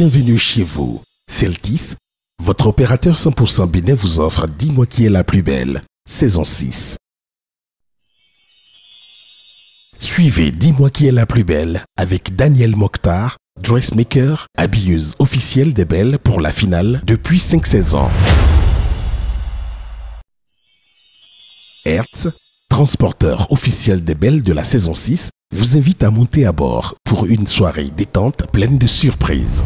Bienvenue chez vous. Celtis, votre opérateur 100% Bénin vous offre Dis-moi qui est la plus belle, saison 6. Suivez Dis-moi qui est la plus belle avec Daniel Mokhtar, dressmaker, habilleuse officielle des belles pour la finale depuis 5 saisons. Hertz, transporteur officiel des belles de la saison 6, vous invite à monter à bord pour une soirée détente pleine de surprises.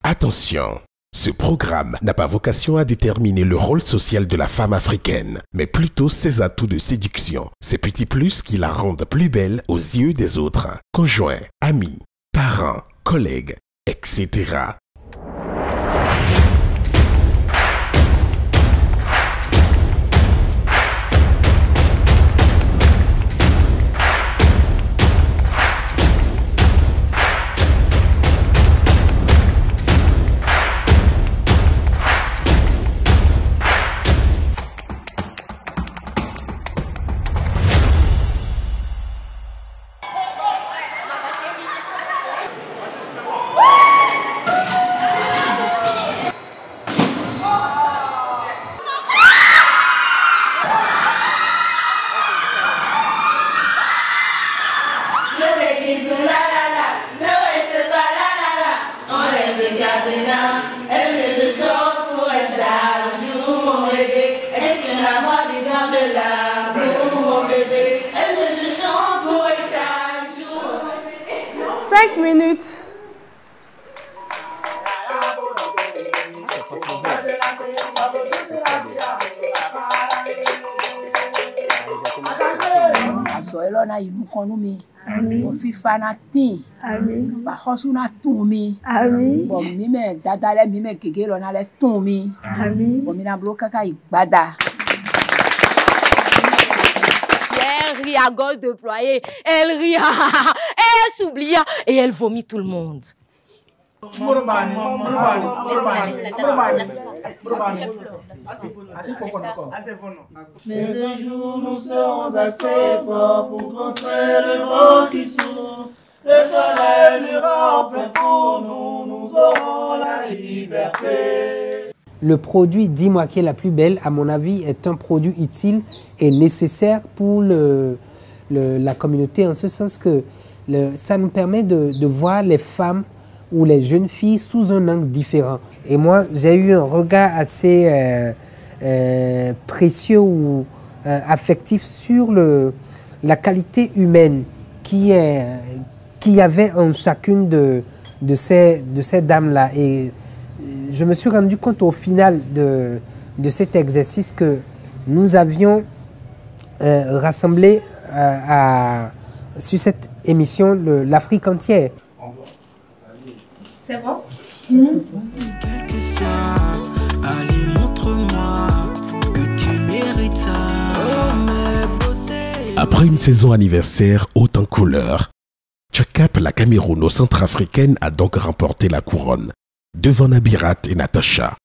Attention, ce programme n'a pas vocation à déterminer le rôle social de la femme africaine, mais plutôt ses atouts de séduction, ces petits plus qui la rendent plus belle aux yeux des autres, conjoints, amis, parents, collègues, etc. Elle rit à gorge déployée, elle rit, et elle s'oublie et elle vomit tout le monde. Mais un jour nous serons assez forts pour contrer le vent qui souffle. Le soleil luira enfin pour nous, nous aurons la liberté. Le produit Dis-moi qui est la plus belle, à mon avis, est un produit utile et nécessaire pour la communauté, en ce sens que ça nous permet de voir les femmes ou les jeunes filles sous un angle différent. Et moi, j'ai eu un regard assez précieux ou affectif sur la qualité humaine qui y avait en chacune de ces dames-là. Et je me suis rendu compte au final de cet exercice que nous avions rassemblé sur cette émission l'Afrique entière. C'est bon? Quel que soit, allez montre-moi que tu mérites ça. Oh, mes beautés. Après une saison anniversaire haute en couleurs, Tchakap, la Camerouno-Centrafricaine, a donc remporté la couronne devant Nabirat et Natacha,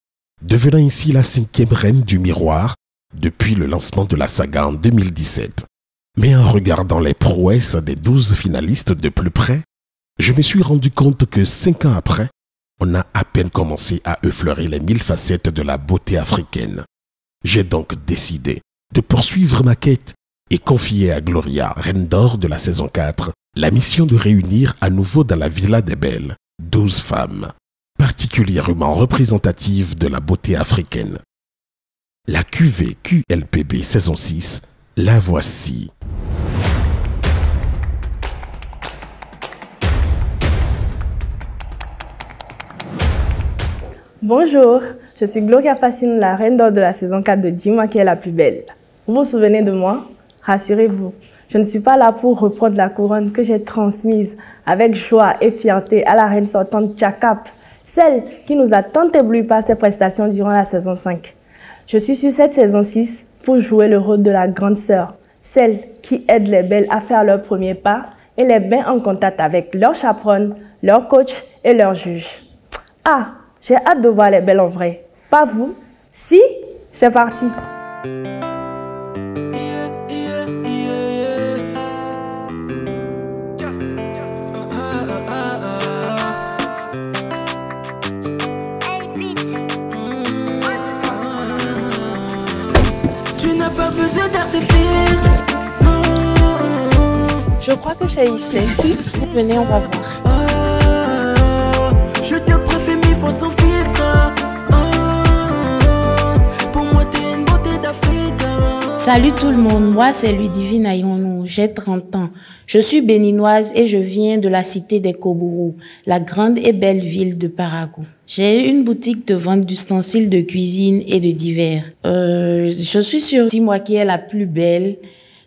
devenant ainsi la 5e reine du miroir depuis le lancement de la saga en 2017. Mais en regardant les prouesses des 12 finalistes de plus près, je me suis rendu compte que 5 ans après, on a à peine commencé à effleurer les 1000 facettes de la beauté africaine. J'ai donc décidé de poursuivre ma quête et confier à Gloria, reine d'or de la saison 4, la mission de réunir à nouveau dans la Villa des Belles 12 femmes, particulièrement représentatives de la beauté africaine. La cuvée QLPB saison 6, la voici. Bonjour, je suis Gloria Fascine, la reine d'or de la saison 4 de Dis-moi qui est la plus belle. Vous vous souvenez de moi? Rassurez-vous, je ne suis pas là pour reprendre la couronne que j'ai transmise avec joie et fierté à la reine sortante Tchakap, celle qui nous a tant ébloui par ses prestations durant la saison 5. Je suis sur cette saison 6 pour jouer le rôle de la grande sœur, celle qui aide les belles à faire leurs premiers pas et les met en contact avec leur chaperonne, leur coach et leur juge. Ah, j'ai hâte de voir les belles en vrai. Pas vous? Si? C'est parti! Tu n'as pas besoin d'artifice. Je crois que c'est ici. Venez, on va voir. Je te préfère mille fois sans filtre. Pour moi, t'es une beauté d'Afrique. Salut tout le monde, moi c'est Ludivine Ayonou, j'ai 30 ans. Je suis béninoise et je viens de la cité des Kobourou, la grande et belle ville de Parakou. J'ai une boutique de vente d'ustensiles de cuisine et de divers. Je suis sur Dis-moi qui est la plus belle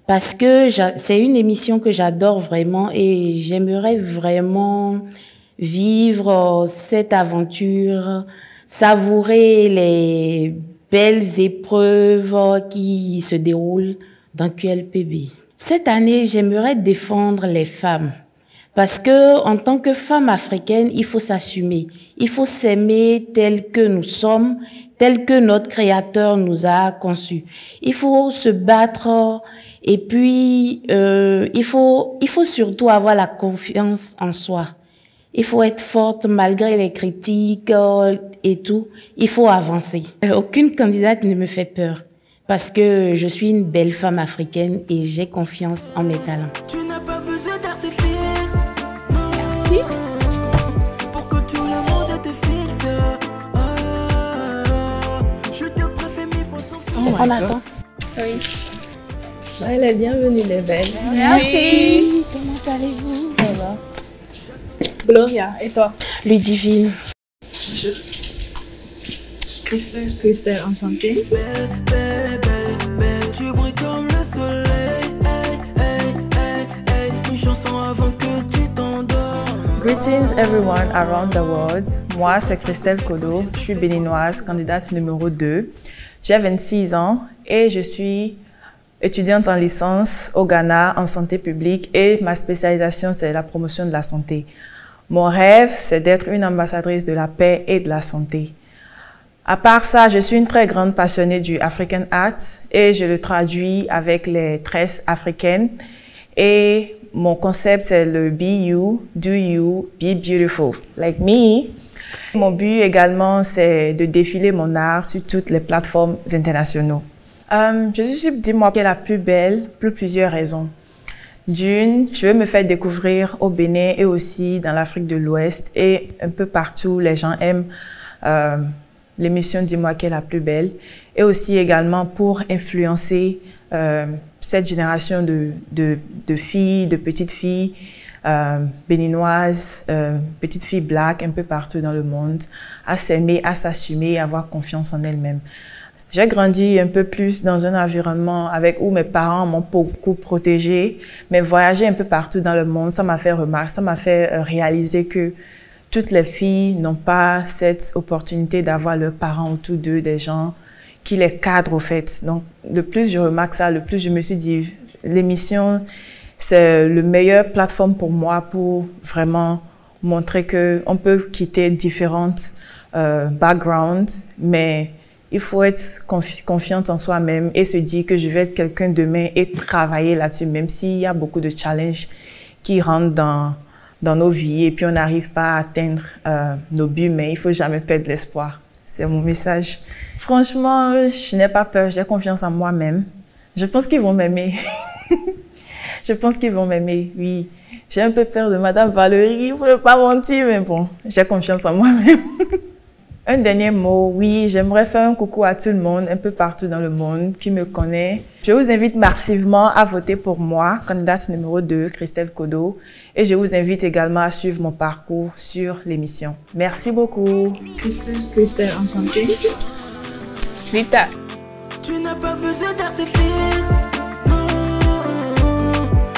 parce que c'est une émission que j'adore vraiment et j'aimerais vraiment vivre cette aventure, savourer les belles épreuves qui se déroulent dans QLPB. Cette année, j'aimerais défendre les femmes. Parce que, en tant que femme africaine, il faut s'assumer. Il faut s'aimer tel que nous sommes, tel que notre Créateur nous a conçus. Il faut se battre et puis, il faut surtout avoir la confiance en soi. Il faut être forte malgré les critiques et tout. Il faut avancer. Aucune candidate ne me fait peur parce que je suis une belle femme africaine et j'ai confiance en mes talents. Tu n'as pas besoin d'artifice. Merci. Pour que tout le monde te fixe. Je te préfère mille fois sans filtre. On attend. Oui. Elle est bienvenue, les belles. Merci. Comment allez-vous? Ça va. Gloria, et toi? Ludivine. Christelle. Christelle, enchantée. Belle, belle, belle, belle. Tu brilles comme le soleil. Hey, hey, hey, hey. Une chanson avant que tu t'endors. Greetings everyone around the world. Moi, c'est Christelle Kodo. Je suis béninoise, candidate numéro 2. J'ai 26 ans et je suis étudiante en licence au Ghana en santé publique et ma spécialisation, c'est la promotion de la santé. Mon rêve, c'est d'être une ambassadrice de la paix et de la santé. À part ça, je suis une très grande passionnée du African Art et je le traduis avec les tresses africaines. Et mon concept, c'est le Be You, Do You, Be Beautiful, like me. Mon but également, c'est de défiler mon art sur toutes les plateformes internationales. Je suis sur Dis-moi qui est la plus belle pour plusieurs raisons. D'une, je veux me faire découvrir au Bénin et aussi dans l'Afrique de l'Ouest et un peu partout, les gens aiment l'émission Dis-moi qui est la plus belle et aussi également pour influencer cette génération de filles, de petites filles béninoises, petites filles black un peu partout dans le monde à s'aimer, à s'assumer, à avoir confiance en elles-mêmes. J'ai grandi un peu plus dans un environnement où mes parents m'ont beaucoup protégée, mais voyager un peu partout dans le monde, ça m'a fait remarquer, ça m'a fait réaliser que toutes les filles n'ont pas cette opportunité d'avoir leurs parents autour d'eux, des gens qui les cadrent au fait. Donc, le plus je remarque ça, le plus je me suis dit, l'émission, c'est le meilleur plateforme pour moi pour vraiment montrer que on peut quitter différentes backgrounds, mais il faut être confiante en soi-même et se dire que je vais être quelqu'un demain et travailler là-dessus, même s'il y a beaucoup de challenges qui rentrent dans nos vies et puis on n'arrive pas à atteindre nos buts, mais il faut jamais perdre l'espoir. C'est mon message. Franchement, je n'ai pas peur, j'ai confiance en moi-même. Je pense qu'ils vont m'aimer. Je pense qu'ils vont m'aimer, oui. J'ai un peu peur de Madame Valérie, il ne faut pas mentir, mais bon, j'ai confiance en moi-même. Un dernier mot, oui, j'aimerais faire un coucou à tout le monde, un peu partout dans le monde, qui me connaît. Je vous invite massivement à voter pour moi, candidate numéro 2, Christelle Kodo. Et je vous invite également à suivre mon parcours sur l'émission. Merci beaucoup. Christelle, enchantée. Rita. Tu n'as pas besoin d'artifice.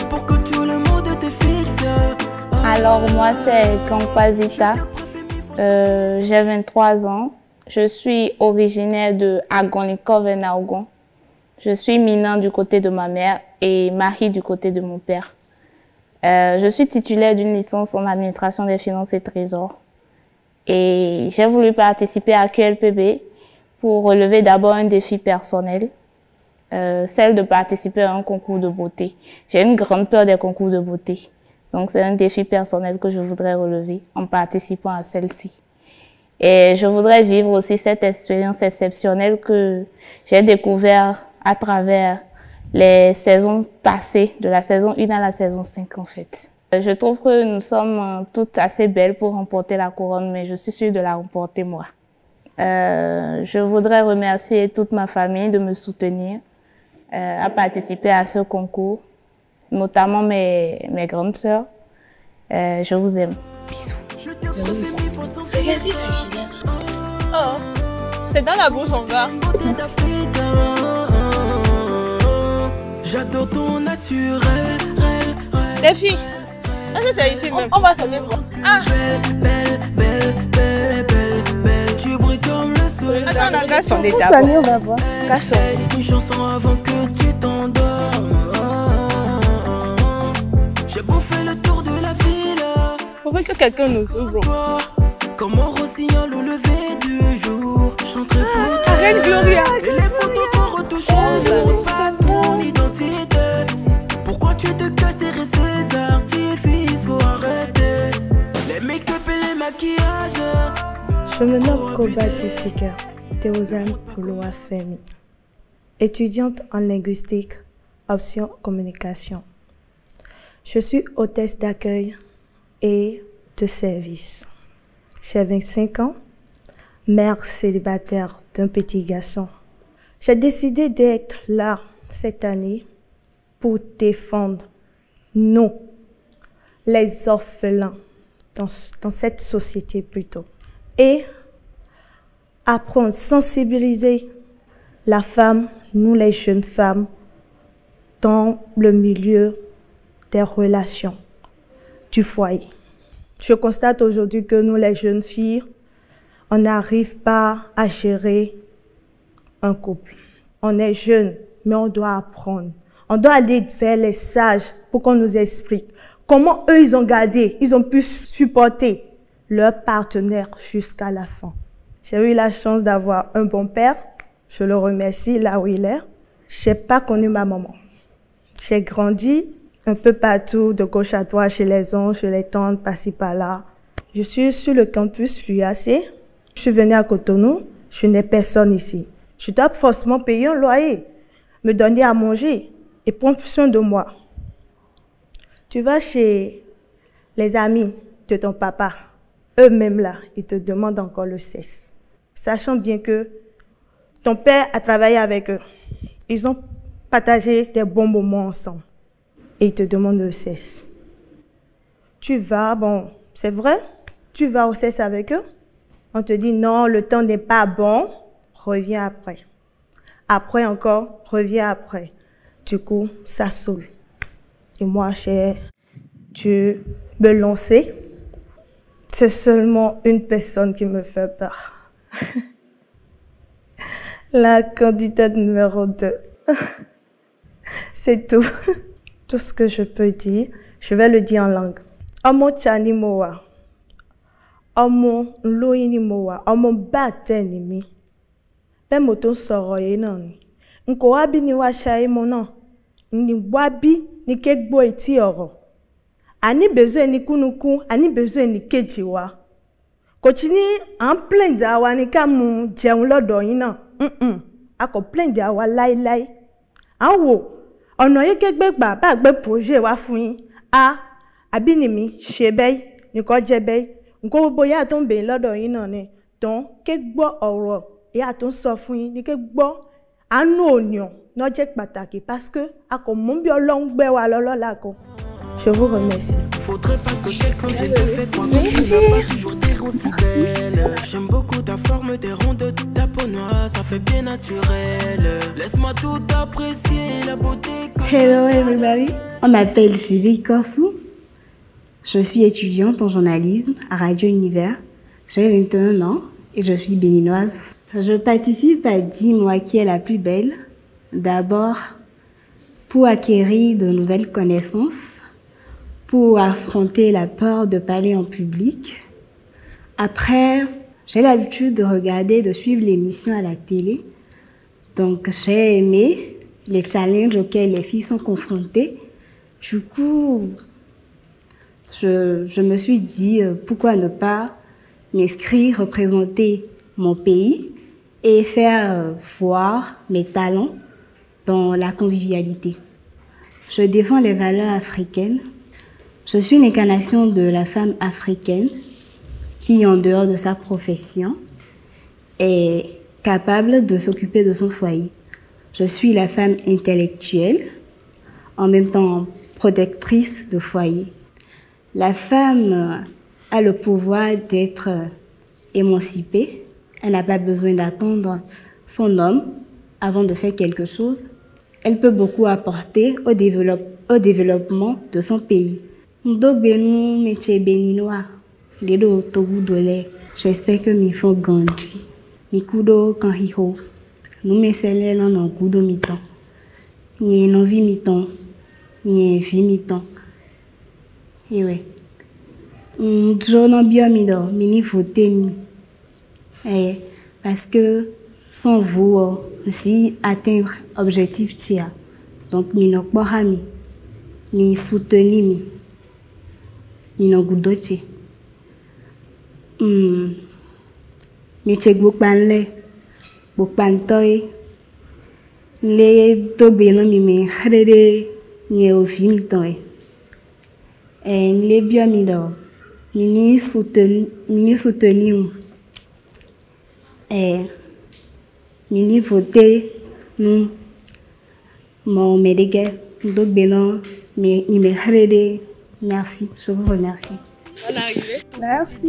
Pour que tout le monde te fixe. Alors moi c'est Kankwazita. J'ai 23 ans. Je suis originaire de Agon-Likov-Naougon. Je suis Minan du côté de ma mère et Marie du côté de mon père. Je suis titulaire d'une licence en administration des finances et trésors. Et j'ai voulu participer à QLPB pour relever d'abord un défi personnel, celle de participer à un concours de beauté. J'ai une grande peur des concours de beauté. Donc, c'est un défi personnel que je voudrais relever en participant à celle-ci. Et je voudrais vivre aussi cette expérience exceptionnelle que j'ai découverte à travers les saisons passées, de la saison 1 à la saison 5 en fait. Je trouve que nous sommes toutes assez belles pour remporter la couronne, mais je suis sûre de la remporter moi. Je voudrais remercier toute ma famille de me soutenir à participer à ce concours, notamment mes grandes sœurs. Je vous aime. Bisous. Regardez la Julien. Oh, c'est dans la bouche, on va. J'adore ton naturel. Les filles, est-ce que c'est ici même? On va s'en aller. Ah. Tu brilles comme le soleil. Attends, on a Gasson d'abord. On va voir. Gasson. Une chanson avant que tu t'endormes. J'ai bouffé le tour de la ville. Faudrait que quelqu'un nous ouvre. Comme un rossignol au lever du jour. Chanterai pour toi. Reine Gloria. Et les photos trop retouchées. Ne pas ton identité. Pourquoi tu te caches derrière ces artifices? Faut arrêter les make-up et les maquillages. Je me nomme Koba Jessica Théosane Pouloua Femi, étudiante en linguistique, option communication. Je suis hôtesse d'accueil et de service. J'ai 25 ans, mère célibataire d'un petit garçon. J'ai décidé d'être là cette année pour défendre nous, les orphelins, dans cette société plutôt. Et apprendre, sensibiliser la femme, nous les jeunes femmes, dans le milieu des relations du foyer. Je constate aujourd'hui que nous les jeunes filles, on n'arrive pas à gérer un couple. On est jeunes, mais on doit apprendre. On doit aller vers les sages pour qu'on nous explique comment eux ils ont gardé, ils ont pu supporter leur partenaire jusqu'à la fin. J'ai eu la chance d'avoir un bon père. Je le remercie là où il est. Je n'ai pas connu ma maman. J'ai grandi un peu partout, de gauche à droite, chez les oncles, chez les tantes, par-ci, par-là. Je suis sur le campus l'UAC. Je suis venue à Cotonou. Je n'ai personne ici. Je dois forcément payer un loyer, me donner à manger et prendre soin de moi. Tu vas chez les amis de ton papa. Eux-mêmes là, ils te demandent encore le cesse. Sachant bien que ton père a travaillé avec eux. Ils ont partagé des bons moments ensemble. Et ils te demandent le cesse. Tu vas, bon, c'est vrai, tu vas au cesse avec eux. On te dit non, le temps n'est pas bon, reviens après. Après encore, reviens après. Du coup, ça saoule. Et moi, j'ai dû me lancer. C'est seulement une personne qui me fait peur. La candidate numéro 2. C'est tout. Tout ce que je peux dire, je vais le dire en langue. Omo chani moa. Omo loini moa. Omo bate ni mi. Ben moto soro ye nani. Nko wabi ni washaye mona. Ni wabi ni kekbo eti oro. Ani besoin ni kunuku, ani besoin ni kejiwa. Kochini en plein dawa ni kamu jeun lodo yin na. Ako plein dawa lai lai. An wo ọ̀nà yìí kégbe gbà bá gbé projet wá fún yín. Àbí ni mi ṣe bẹ́ẹ̀ nìkan jẹ́ bẹ́ẹ̀. Nǹkan gbogbo yà tó ń bèèrè lọ́dọ̀ yín náà ni. Tán ké gbọ́ ọ̀rọ̀ yà tó ń sọ fún yín ni ké gbọ́ àánú ònìyàn náà jẹ́ pàtàkì parce que a kò mú bí Ọlọ́run gbé wa lọ́lọ́la kan. Je vous remercie. Faudrait pas que quelqu'un vienne te faire croire que tu n'as pas toujours été aussi belle. J'aime beaucoup ta forme, tes rondes, ta peau noire, ça fait bien naturel. Laisse-moi tout apprécier, la beauté que... Hello everybody, on m'appelle Sylvie Korsou. Je suis étudiante en journalisme à Radio Univers. J'ai 21 ans et je suis béninoise. Je participe à Dis-moi qui est la plus belle. D'abord, pour acquérir de nouvelles connaissances, pour affronter la peur de parler en public. Après, j'ai l'habitude de regarder, de suivre l'émission à la télé. Donc, j'ai aimé les challenges auxquels les filles sont confrontées. Du coup, je me suis dit, pourquoi ne pas m'inscrire, représenter mon pays et faire voir mes talents dans la convivialité. Je défends les valeurs africaines. Je suis une incarnation de la femme africaine qui, en dehors de sa profession, est capable de s'occuper de son foyer. Je suis la femme intellectuelle, en même temps protectrice de foyer. La femme a le pouvoir d'être émancipée. Elle n'a pas besoin d'attendre son homme avant de faire quelque chose. Elle peut beaucoup apporter au développement de son pays. J'espère que mes enfants grandissent. Mes coups quand ils ont, nous me scellons dans nos coups de mi-temps. Ni une envie mi-temps, ni une vie mi-temps. Et ouais. Je n'en bien mi-temps, mini voter. Parce que sans vous, si atteindre l'objectif tia, donc mi n'ok bahami, mi soutenir mi n'ok goudoche. Mi check bukpan toy, le dogbe no mi me hrede ni ofi mi toy. Le bien mi do, mini soutenir. Mini voter nous mon médecin donc bénin mais il me hrede. Merci, je vous remercie. On est arrivé. Merci.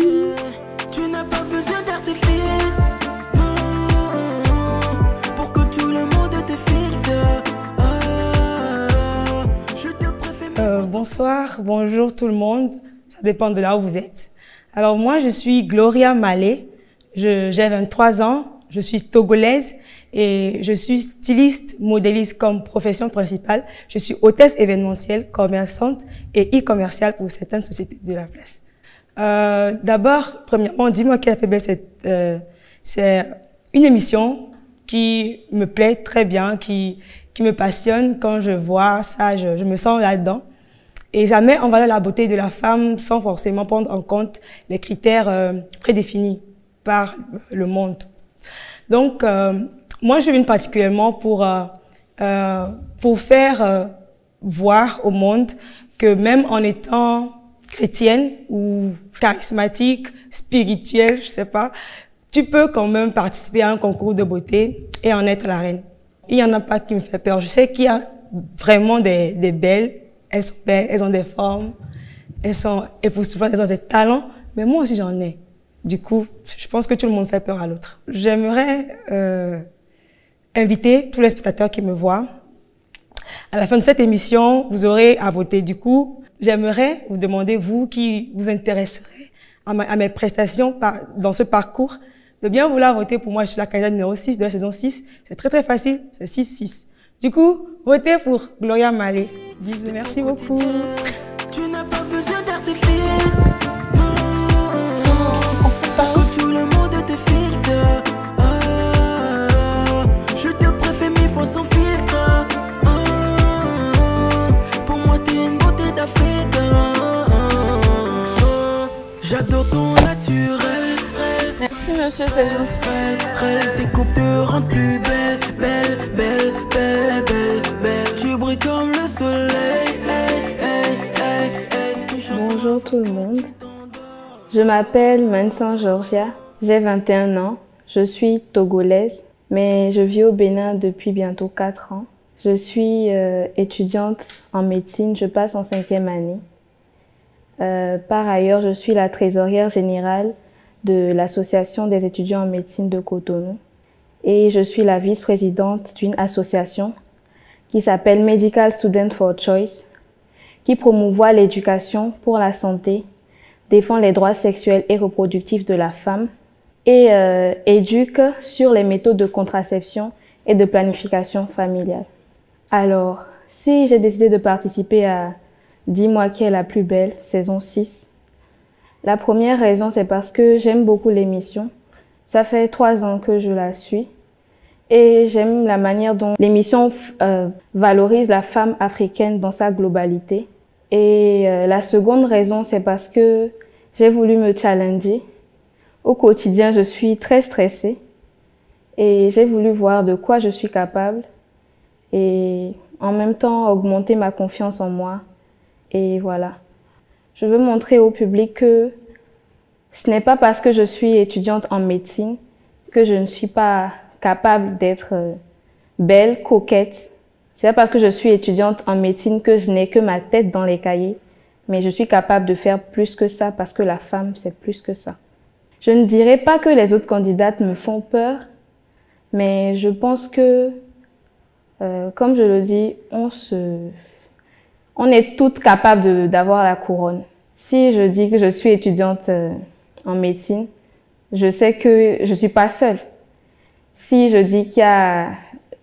Tu n'as pas besoin d'artifice pour que tout le monde te fixe. Bonsoir, bonjour tout le monde. Ça dépend de là où vous êtes. Alors moi, je suis Gloria Malé. J'ai 23 ans. Je suis togolaise et je suis styliste, modéliste comme profession principale. Je suis hôtesse événementielle, commerçante et e-commerciale pour certaines sociétés de la place. D'abord, premièrement, Dis-moi qui a fait belle, c'est une émission qui me plaît très bien, qui me passionne. Quand je vois ça, je me sens là-dedans. Et ça met en valeur la beauté de la femme sans forcément prendre en compte les critères prédéfinis par le monde. Donc, moi, je viens particulièrement pour faire voir au monde que même en étant chrétienne ou charismatique, spirituelle, je sais pas, tu peux quand même participer à un concours de beauté et en être la reine. Il y en a pas qui me fait peur. Je sais qu'il y a vraiment des belles. Elles sont belles, elles ont des formes, elles sont époustouflantes, elles ont des talents, mais moi aussi j'en ai. Du coup, je pense que tout le monde fait peur à l'autre. J'aimerais inviter tous les spectateurs qui me voient. À la fin de cette émission, vous aurez à voter. Du coup, j'aimerais vous demander, vous qui vous intéresserez à mes prestations dans ce parcours, de bien vouloir voter pour moi. Je suis la candidate numéro 6 de la saison 6. C'est très très facile, c'est 6-6. Du coup, votez pour Gloria Malé. Bisous, merci beaucoup. Tu n'as pas besoin d'artifice. Parce que tout le monde te fixe. Je te préfère 1000 fois sans filtre. Pour moi t'es une beauté d'Afrique. J'adore ton naturel. Merci monsieur, c'est gentil. Tes coupes te rendent plus belle, belle, belle, belle, belle, belle. Tu brilles comme le soleil. Bonjour tout le monde. Je m'appelle Mansan Georgia, j'ai 21 ans, je suis togolaise, mais je vis au Bénin depuis bientôt 4 ans. Je suis étudiante en médecine, je passe en 5e année. Par ailleurs, je suis la trésorière générale de l'Association des étudiants en médecine de Cotonou et je suis la vice-présidente d'une association qui s'appelle Medical Student for Choice, qui promouvoit l'éducation pour la santé, défend les droits sexuels et reproductifs de la femme et éduque sur les méthodes de contraception et de planification familiale. Alors, si j'ai décidé de participer à Dis-moi qui est la plus belle, saison 6, la première raison, c'est parce que j'aime beaucoup l'émission. Ça fait 3 ans que je la suis et j'aime la manière dont l'émission valorise la femme africaine dans sa globalité. Et la seconde raison, c'est parce que j'ai voulu me challenger. Au quotidien, je suis très stressée et j'ai voulu voir de quoi je suis capable. et en même temps augmenter ma confiance en moi. Et voilà. Je veux montrer au public que ce n'est pas parce que je suis étudiante en médecine que je ne suis pas capable d'être belle, coquette. C'est pas parce que je suis étudiante en médecine que je n'ai que ma tête dans les cahiers, mais je suis capable de faire plus que ça parce que la femme, c'est plus que ça. Je ne dirais pas que les autres candidates me font peur, mais je pense que, comme je le dis, on est toutes capables d'avoir la couronne. Si je dis que je suis étudiante en médecine, je sais que je suis pas seule. Si je dis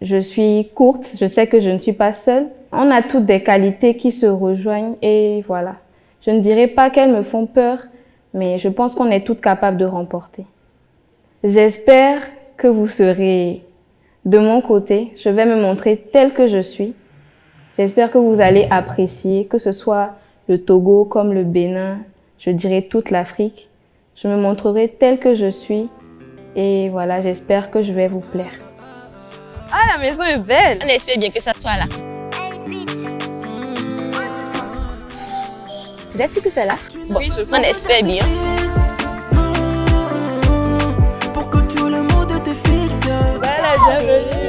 je suis courte, je sais que je ne suis pas seule. On a toutes des qualités qui se rejoignent et voilà. Je ne dirais pas qu'elles me font peur, mais je pense qu'on est toutes capables de remporter. J'espère que vous serez de mon côté. Je vais me montrer telle que je suis. J'espère que vous allez apprécier, que ce soit le Togo comme le Bénin, je dirais toute l'Afrique. Je me montrerai telle que je suis et voilà, j'espère que je vais vous plaire. Ah, la maison est belle. On espère bien que ça soit là. Vous êtes sûr que c'est là? Bon, oui, on espère bien. Pour que tout le monde te fixe. Voilà, bienvenue.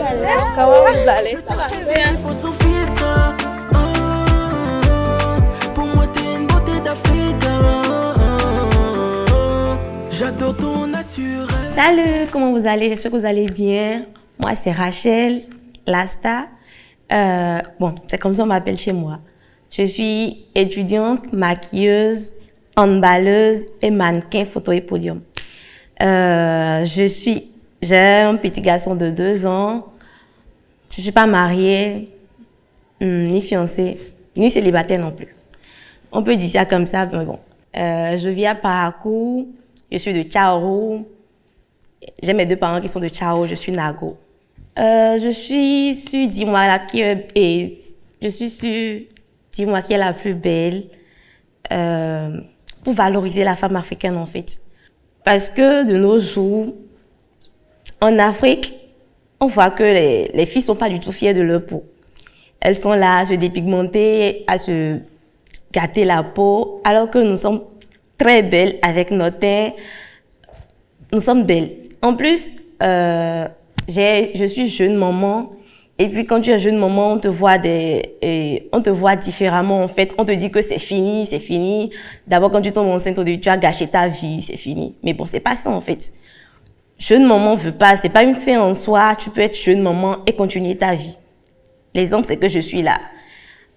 Comment vous allez? Ça va bien. Il faut son filtre. Pour moi, t'es une beauté d'Afrique. J'adore ton naturel. Salut, comment vous allez? J'espère que vous allez bien. Moi, c'est Rachel, Lasta. Bon, c'est comme ça qu'on m'appelle chez moi. Je suis étudiante, maquilleuse, handballeuse et mannequin photo et podium. J'ai un petit garçon de 2 ans. Je suis pas mariée, ni fiancée, ni célibataire non plus. On peut dire ça comme ça, mais bon. Je vis à Parakou. Je suis de Tchao. J'ai mes 2 parents qui sont de Tchao. Je suis Nago. Je suis sur Dis-moi qui est la plus belle pour valoriser la femme africaine en fait. Parce que de nos jours, en Afrique, on voit que les filles sont pas du tout fières de leur peau. Elles sont là à se dépigmenter, à se gâter la peau, alors que nous sommes très belles avec notre teint. Nous sommes belles. En plus, je suis jeune maman. Et puis quand tu es jeune maman, on te voit différemment en fait. On te dit que c'est fini, c'est fini. D'abord quand tu tombes enceinte, on te dit tu as gâché ta vie, c'est fini. Mais bon, c'est pas ça en fait. Jeune maman veut pas, c'est pas une fin en soi. Tu peux être jeune maman et continuer ta vie. L'exemple c'est que je suis là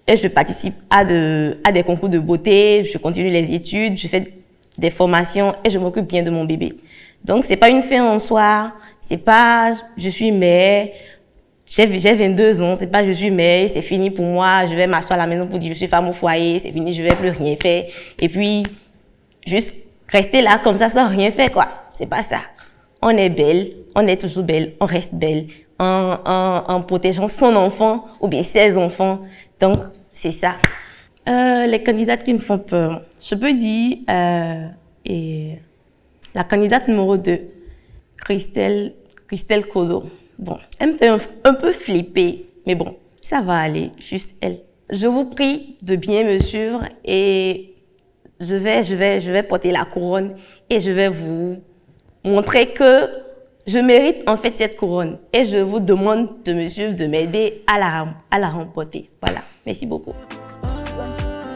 et je participe à des concours de beauté, je continue les études, je fais des formations et je m'occupe bien de mon bébé. Donc c'est pas une fin en soi. C'est pas je suis mère. J'ai 22 ans, c'est pas je suis mère, c'est fini pour moi, je vais m'asseoir à la maison pour dire je suis femme au foyer, c'est fini, je vais plus rien faire. Et puis, juste rester là comme ça sans rien faire quoi. C'est pas ça. On est belle, on est toujours belle, on reste belle en protégeant son enfant ou bien ses enfants. Donc, c'est ça. Les candidates qui me font peur. Je peux dire, la candidate numéro 2, Christelle Kodo. Bon, elle me fait un peu flipper, mais bon, ça va aller, juste elle. Je vous prie de bien me suivre et je vais porter la couronne et je vais vous montrer que je mérite en fait cette couronne. Et je vous demande de me suivre, de m'aider à la remporter. Voilà, merci beaucoup.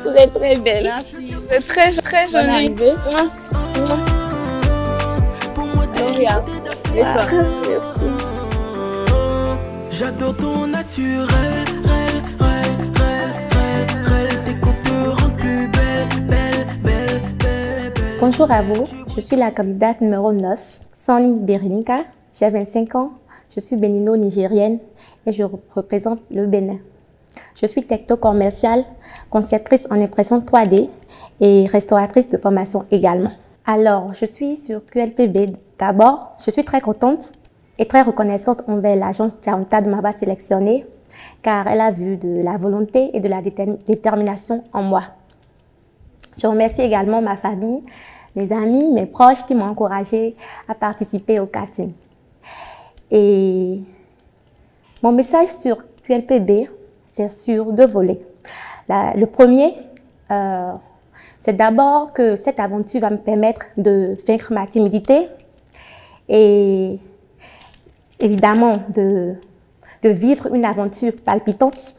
Vous êtes très belle. Merci. Vous êtes très jolie. Regarde. Et toi? Merci. J'adore ton naturel, tes côtes te rendent plus belle. Bonjour à vous, je suis la candidate numéro 9, Sanli Berenika, j'ai 25 ans, je suis bénino-nigérienne et je représente le Bénin. Je suis techno-commerciale, conceptrice en impression 3D et restauratrice de formation également. Alors, je suis sur QLPB. D'abord, je suis très contente et très reconnaissante envers l'agence Jaunta de m'avoir sélectionnée car elle a vu de la volonté et de la détermination en moi. Je remercie également ma famille, mes amis, mes proches qui m'ont encouragée à participer au casting. Et mon message sur QLPB, c'est sur 2 volets. Le premier, c'est d'abord que cette aventure va me permettre de vaincre ma timidité et évidemment de vivre une aventure palpitante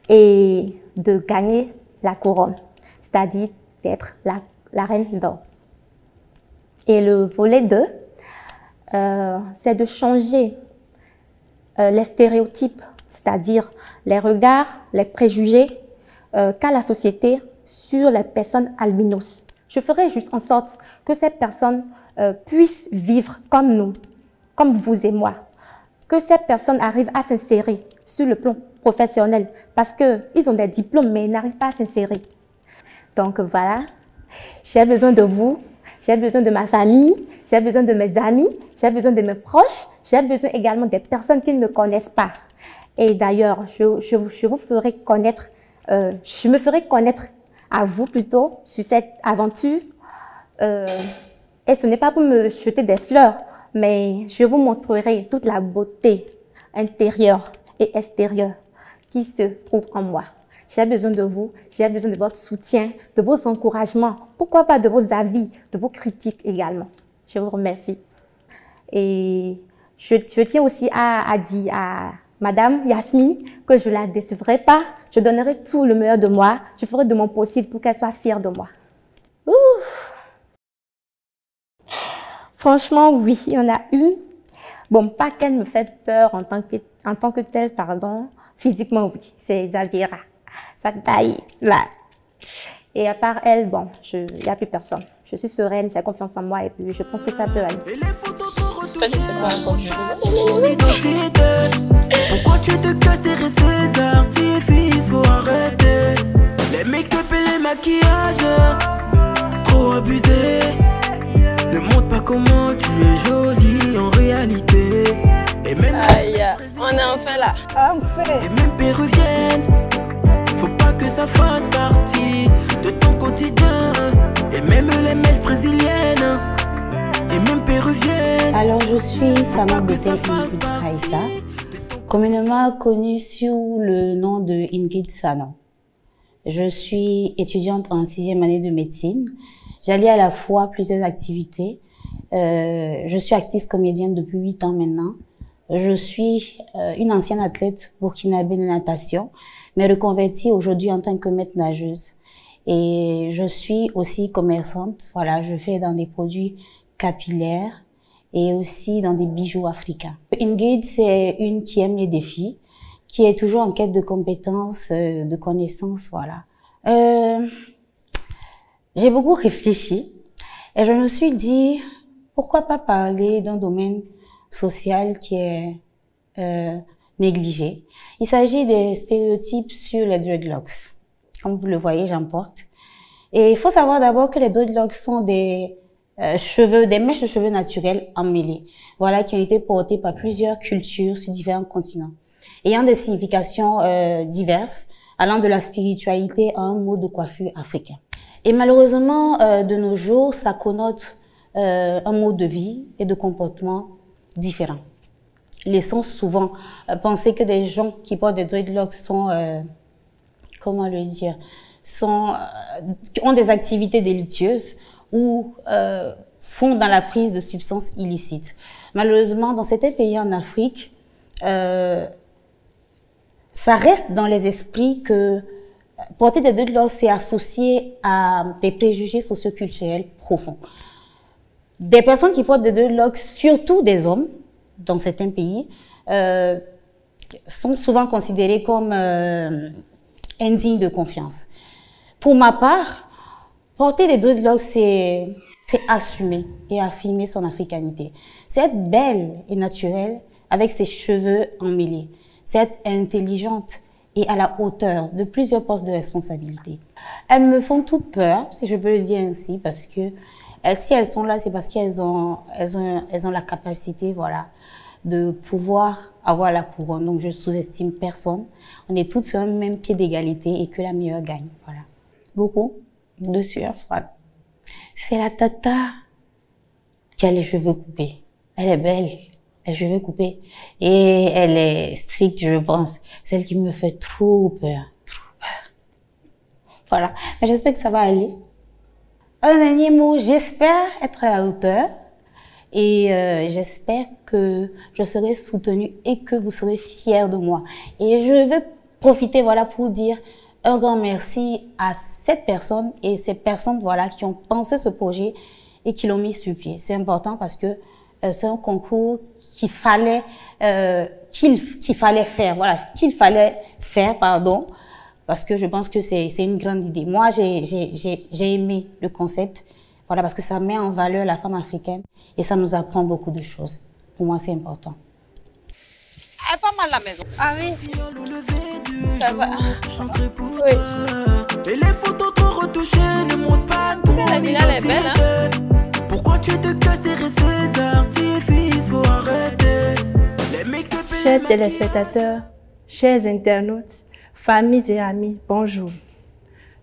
et de gagner la couronne, c'est-à-dire d'être la reine d'or. Et le volet 2, c'est de changer les stéréotypes, c'est-à-dire les regards, les préjugés qu'a la société sur les personnes albinos. Je ferai juste en sorte que ces personnes puissent vivre comme nous, comme vous et moi. Que ces personnes arrivent à s'insérer sur le plan professionnel parce qu'ils ont des diplômes mais ils n'arrivent pas à s'insérer. Donc voilà, j'ai besoin de vous, j'ai besoin de ma famille, j'ai besoin de mes amis, j'ai besoin de mes proches, j'ai besoin également des personnes qui ne me connaissent pas. Et d'ailleurs, je vous ferai connaître, je me ferai connaître à vous plutôt sur cette aventure. Et ce n'est pas pour me jeter des fleurs, mais je vous montrerai toute la beauté intérieure et extérieure qui se trouve en moi. J'ai besoin de vous, j'ai besoin de votre soutien, de vos encouragements, pourquoi pas de vos avis, de vos critiques également. Je vous remercie. Et je tiens aussi à dire à Madame Yasmine que je ne la décevrai pas, je donnerai tout le meilleur de moi, je ferai de mon possible pour qu'elle soit fière de moi. Ouf. Franchement, oui, il y en a une. Bon, pas qu'elle me fait peur en tant que telle, pardon. Physiquement, oui, c'est Zavira. Sa taille, là. Et à part elle, bon, il n'y a plus personne. Je suis sereine, j'ai confiance en moi et puis je pense que ça peut aller. Pourquoi tu te caches derrière ces artifices? Faut arrêter. Les make-up et les maquillages, trop abusés. Ne montre pas comment tu es jolie en réalité. Et même aïe, on est enfin là. Enfin. Et même péruvienne, faut pas que ça fasse partie de ton quotidien. Et même les mèches brésiliennes, et même péruviennes. Alors je suis Sama Beauté Ingrid Raissa, communément connue sous le nom de Ingrid Sanon. Je suis étudiante en 6e année de médecine. J'allie à la fois plusieurs activités. Je suis actrice comédienne depuis 8 ans maintenant. Je suis une ancienne athlète burkinabé de natation, mais reconvertie aujourd'hui en tant que maître nageuse. Et je suis aussi commerçante. Voilà, je fais dans des produits capillaires et aussi dans des bijoux africains. Ingrid, c'est une qui aime les défis, qui est toujours en quête de compétences, de connaissances, voilà. J'ai beaucoup réfléchi et je me suis dit, pourquoi pas parler d'un domaine social qui est négligé. Il s'agit des stéréotypes sur les dreadlocks. Comme vous le voyez, j'en porte. Et il faut savoir d'abord que les dreadlocks sont des des mèches de cheveux naturels emmêlés, voilà, qui ont été portés par plusieurs cultures sur différents continents, ayant des significations diverses, allant de la spiritualité à un mode de coiffure africain. Et malheureusement, de nos jours, ça connote un mode de vie et de comportement différent, laissant souvent penser que des gens qui portent des dreadlocks sont, comment le dire, ont des activités délictueuses ou font dans la prise de substances illicites. Malheureusement, dans certains pays en Afrique, ça reste dans les esprits que porter des dreadlocks, c'est associé à des préjugés socioculturels profonds. Des personnes qui portent des dreadlocks, surtout des hommes, dans certains pays, sont souvent considérées comme indignes de confiance. Pour ma part, porter des dreadlocks, c'est assumer et affirmer son africanité. C'est être belle et naturelle avec ses cheveux emmêlés. C'est être intelligente et à la hauteur de plusieurs postes de responsabilité. Elles me font toute peur, si je peux le dire ainsi, parce que si elles sont là, c'est parce qu'elles ont la capacité, voilà, de pouvoir avoir la couronne. Donc je sous-estime personne. On est toutes sur un même pied d'égalité et que la meilleure gagne. Voilà. Beaucoup de sueur froide. C'est la tata qui a les cheveux coupés. Elle est belle, je vais couper. Et elle est stricte, je pense. Celle qui me fait trop peur. Voilà. Mais j'espère que ça va aller. Un dernier mot, j'espère être à la hauteur. Et j'espère que je serai soutenue et que vous serez fiers de moi. Et je vais profiter, voilà, pour dire un grand merci à cette personne et ces personnes, voilà, qui ont pensé ce projet et qui l'ont mis sur pied. C'est important parce que c'est un concours qu'il fallait faire, voilà, pardon, parce que je pense que c'est une grande idée. Moi, j'ai aimé le concept, voilà, parce que ça met en valeur la femme africaine et ça nous apprend beaucoup de choses. Pour moi, c'est important. Elle est pas mal la maison. Ah oui. Ça va. Oui. Et les photos trop retouchées ne montrent pas ton identité. Elle est belle, hein? Pourquoi tu te caches derrière ces artifices? Faut arrêter. Chers téléspectateurs, chers internautes, familles et amis, bonjour.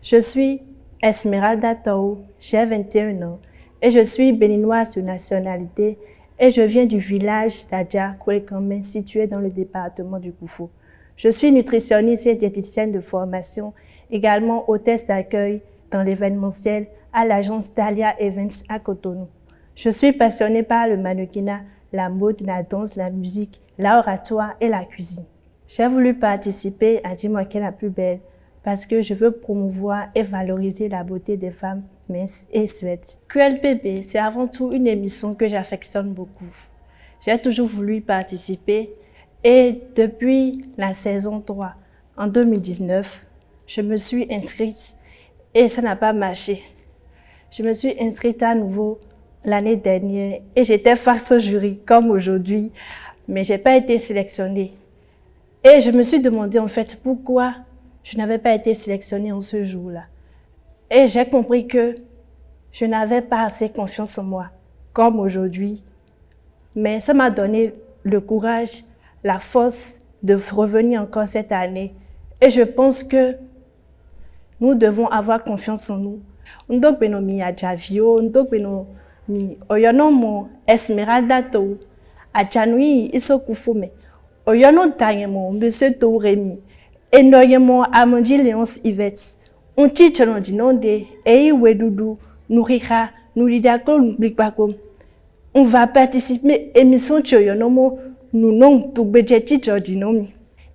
Je suis Esmeralda Taou, j'ai 21 ans et je suis béninoise de nationalité et je viens du village d'Adja Kouekame situé dans le département du Koufou. Je suis nutritionniste et diététicienne de formation, également hôtesse d'accueil dans l'événementiel à l'agence Dahlia Events à Cotonou. Je suis passionnée par le mannequinat, la mode, la danse, la musique, l'oratoire et la cuisine. J'ai voulu participer à Dis-moi qui est la plus belle parce que je veux promouvoir et valoriser la beauté des femmes minces et sweats. QLPB, c'est avant tout une émission que j'affectionne beaucoup. J'ai toujours voulu y participer et depuis la saison 3, en 2019, je me suis inscrite et ça n'a pas marché. Je me suis inscrite à nouveau l'année dernière et j'étais face au jury comme aujourd'hui, mais je n'ai pas été sélectionnée. Et je me suis demandé en fait pourquoi je n'avais pas été sélectionnée en ce jour-là. Et j'ai compris que je n'avais pas assez confiance en moi, comme aujourd'hui. Mais ça m'a donné le courage, la force de revenir encore cette année. Et je pense que nous devons avoir confiance en nous. Ndok beno mi ajavio, ndok beno mi oyono mo Esmeralda Taou, ajanui iso kufume. Oyono tangemo Monsieur Touremi, enoyemo Amondi Léonce Yvette. On titre non dinonde, ei wedudu, nourira, nourridako, n'oubliquakom. On va participer à l'émission Tchoyonomo, nous non tout budget titre dinomi.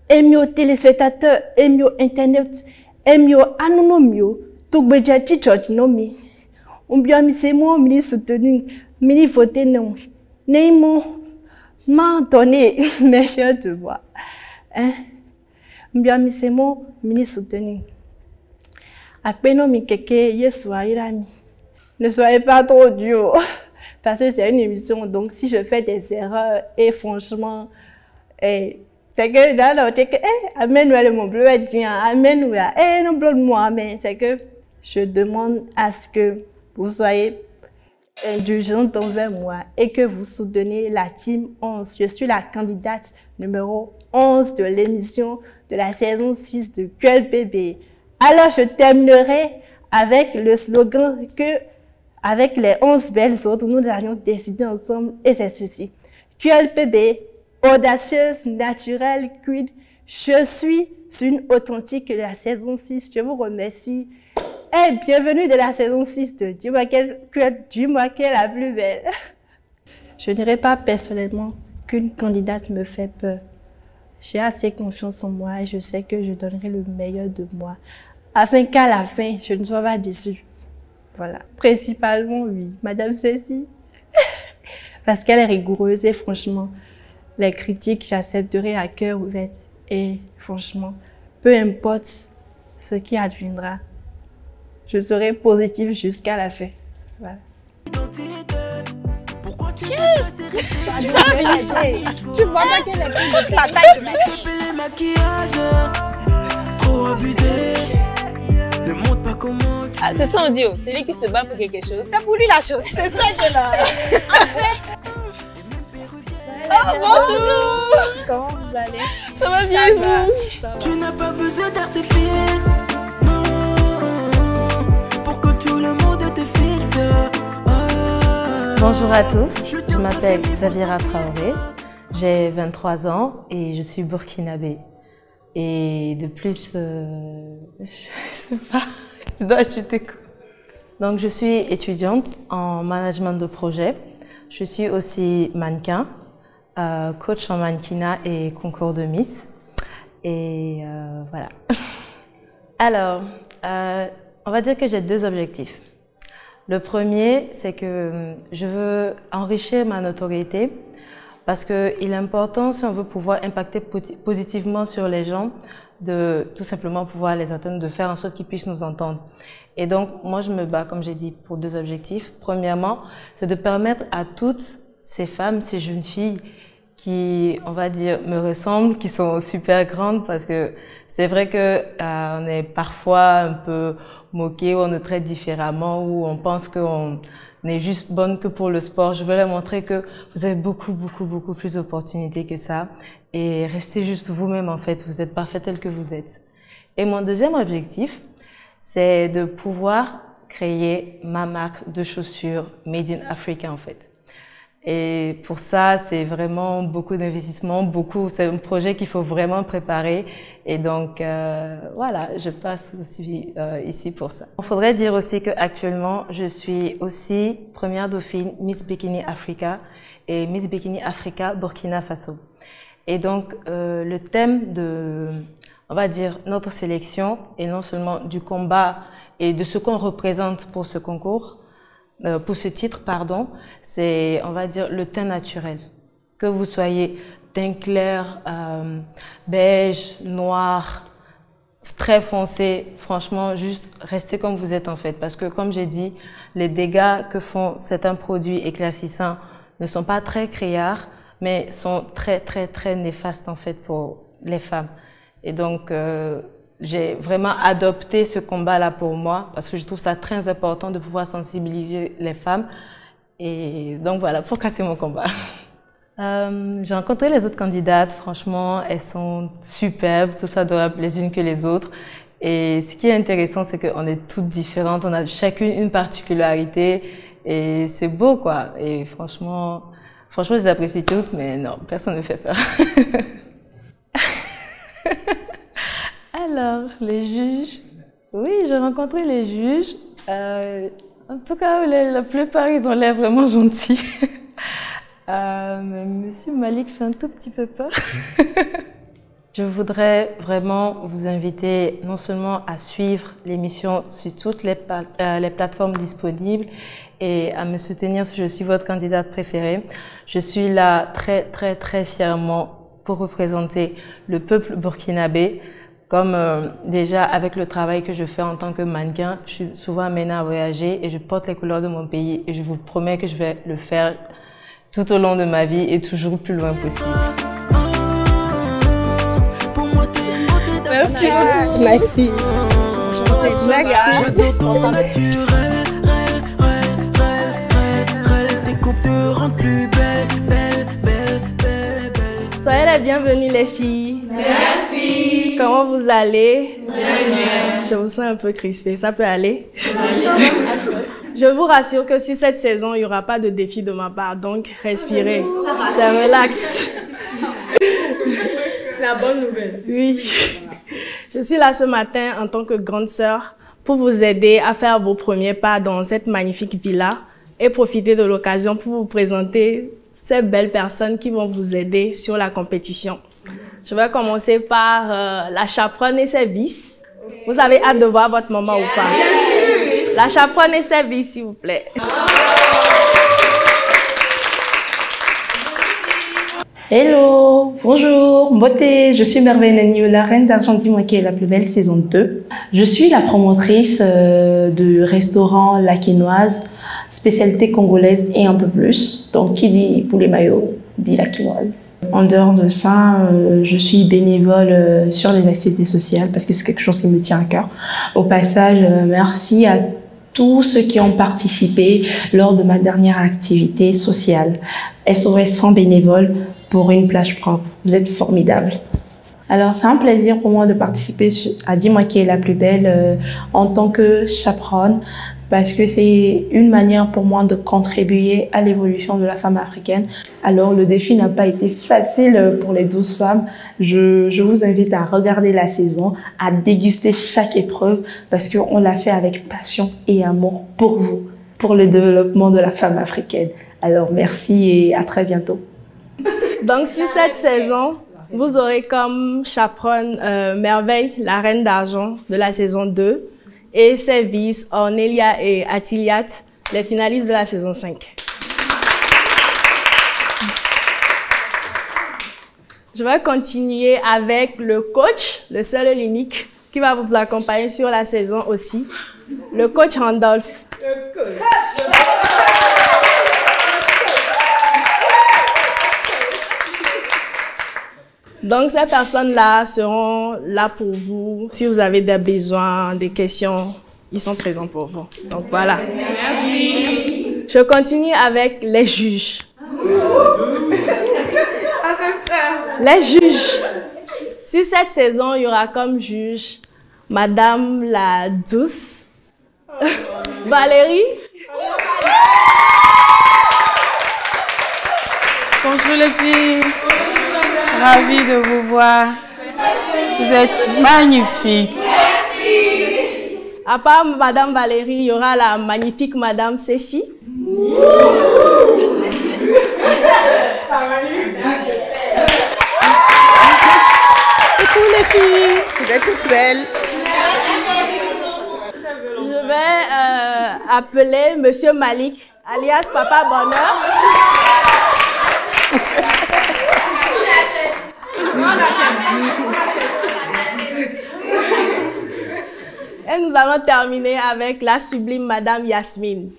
Emio téléspectateurs, emio internet, emio anonomio, tout budget titre dinomi. On bien mis c'est moi, mini soutenu, mini voté non. Neimo, m'a donné, mais je te vois. Hein? Bien mis c'est moi, mini soutenu. Akpeno mi keke yeswa irami. Ne soyez pas trop dur parce que c'est une émission, donc si je fais des erreurs et franchement, c'est que dans l'autre, amen ou mon bleu dit amen ou non bleu moi, mais c'est que je demande à ce que vous soyez indulgente envers moi et que vous soutenez la team 11. Je suis la candidate numéro 11 de l'émission de la saison 6 de QLPB. Alors je terminerai avec le slogan que, avec les 11 belles autres, nous avions décidé ensemble et c'est ceci. QLPB, audacieuse, naturelle, quid. Je suis une authentique de la saison 6. Je vous remercie. Et bienvenue de la saison 6 de Dis-moi quelle est la plus belle. Je ne dirais pas personnellement qu'une candidate me fait peur. J'ai assez confiance en moi et je sais que je donnerai le meilleur de moi, afin qu'à la fin, je ne sois pas déçue. Voilà. Principalement, oui, Madame Cécile. Parce qu'elle est rigoureuse et franchement, les critiques, j'accepterai à cœur ouvert. Et franchement, peu importe ce qui adviendra, je serai positive jusqu'à la fin. Voilà. Tu vois pas qu'elle est toute la taille de maquillage. Trop abusé. Ne montre pas comment tu... Ah, c'est ça on dit, celui qui se bat pour quelque chose. C'est pour lui la chose. C'est ça que là. Oh bonjour. Comment vous allez? Ça va bien vous? Tu n'as pas besoin d'artifice. Non. Pour que tout le monde te fixe. Bonjour à tous, je m'appelle Zavira Traoré, J'ai 23 ans et je suis burkinabé. Et de plus, je sais pas, je dois ajouter quoi. Donc je suis étudiante en management de projet. Je suis aussi mannequin, coach en mannequinat et concours de Miss. Et voilà. Alors, on va dire que j'ai 2 objectifs. Le premier, c'est que je veux enrichir ma notoriété parce qu'il est important, si on veut pouvoir impacter positivement sur les gens, de tout simplement pouvoir les atteindre, de faire en sorte qu'ils puissent nous entendre. Et donc, moi, je me bats, comme j'ai dit, pour 2 objectifs. Premièrement, c'est de permettre à toutes ces femmes, ces jeunes filles qui, on va dire, me ressemblent, qui sont super grandes, parce que c'est vrai que on est parfois un peu moqué, ou on nous traite différemment, ou on pense qu'on est juste bonne que pour le sport. Je veux leur montrer que vous avez beaucoup plus d'opportunités que ça. Et restez juste vous-même, en fait. Vous êtes parfait tel que vous êtes. Et mon deuxième objectif, c'est de pouvoir créer ma marque de chaussures Made in Africa, en fait. Et pour ça, c'est vraiment beaucoup d'investissement, c'est un projet qu'il faut vraiment préparer. Et donc, voilà, je passe aussi ici pour ça. Il faudrait dire aussi qu'actuellement, je suis aussi première dauphine Miss Bikini Africa et Miss Bikini Africa Burkina Faso. Et donc, le thème de, on va dire, notre sélection, et non seulement du combat et de ce qu'on représente pour ce concours, pour ce titre, pardon, c'est, on va dire, le teint naturel. Que vous soyez teint clair, beige, noir, très foncé, franchement, juste restez comme vous êtes en fait. Parce que, comme j'ai dit, les dégâts que font certains produits éclaircissants ne sont pas très criards, mais sont très néfastes en fait pour les femmes. Et donc, j'ai vraiment adopté ce combat-là pour moi parce que je trouve ça très important de pouvoir sensibiliser les femmes. Et donc voilà, pourquoi c'est mon combat. J'ai rencontré les autres candidates, franchement, elles sont superbes, tous adorables les unes que les autres. Et ce qui est intéressant, c'est qu'on est toutes différentes, on a chacune une particularité et c'est beau quoi. Et franchement, je les apprécie toutes, mais non, personne ne fait peur. Alors, les juges, oui, j'ai rencontré les juges. En tout cas, la plupart, ils ont l'air vraiment gentils. Mais Monsieur Malik fait un tout petit peu peur. Je voudrais vraiment vous inviter non seulement à suivre l'émission sur toutes les plateformes disponibles et à me soutenir si je suis votre candidate préférée. Je suis là très fièrement pour représenter le peuple burkinabé. Comme déjà avec le travail que je fais en tant que mannequin, je suis souvent amenée à voyager et je porte les couleurs de mon pays et je vous promets que je vais le faire tout au long de ma vie et toujours plus loin possible. Merci. Soyez les bienvenus les filles. Merci. Comment vous allez? Bien. Je vous sens un peu crispée, ça peut aller? Je vous rassure que sur cette saison, il n'y aura pas de défi de ma part, donc respirez. C'est relax. C'est la bonne nouvelle. Oui. Je suis là ce matin en tant que grande sœur pour vous aider à faire vos premiers pas dans cette magnifique villa et profiter de l'occasion pour vous présenter ces belles personnes qui vont vous aider sur la compétition. Je vais commencer par la chaperonne et ses vices. Vous avez hâte de voir votre maman ou pas? La chaperonne et ses vices, s'il vous plaît. Hello, bonjour, beauté, je suis Merveille Nenio, la reine d'argent dis-moi qui est la plus belle, saison 2. Je suis la promotrice du restaurant La Quinoise, spécialité congolaise et un peu plus. Donc, qui dit poulet mayo, dit La Quinoise. En dehors de ça, je suis bénévole sur les activités sociales parce que c'est quelque chose qui me tient à cœur. Au passage, merci à tous ceux qui ont participé lors de ma dernière activité sociale. SOS 100 bénévoles pour une plage propre. Vous êtes formidables. Alors, c'est un plaisir pour moi de participer à Dis-moi qui est la plus belle en tant que chaperonne parce que c'est une manière pour moi de contribuer à l'évolution de la femme africaine. Alors, le défi n'a pas été facile pour les 12 femmes. Je vous invite à regarder la saison, à déguster chaque épreuve, parce qu'on l'a fait avec passion et amour pour vous, pour le développement de la femme africaine. Alors, merci et à très bientôt. Donc, sur cette saison, vous aurez comme chaperonne Merveille, la reine d'argent de la saison 2, et ses vices, Ornelia et Atiliat, les finalistes de la saison 5. Je vais continuer avec le coach, le seul et l'unique, qui va vous accompagner sur la saison aussi, le coach Randolph. Donc, ces personnes-là seront là pour vous. Si vous avez des besoins, des questions, ils sont présents pour vous. Donc, voilà. Merci. Je continue avec les juges. Les juges. Sur cette saison, il y aura comme juge Madame la Douce, Valérie. Bonjour les filles. Ravie de vous voir. Vous êtes magnifiques. À part Madame Valérie, il y aura la magnifique Madame Cécile. Coucou les filles. Vous êtes toutes belles. Je vais appeler Monsieur Malik, alias Papa Bonheur. Et nous allons terminer avec la sublime Madame Yasmine.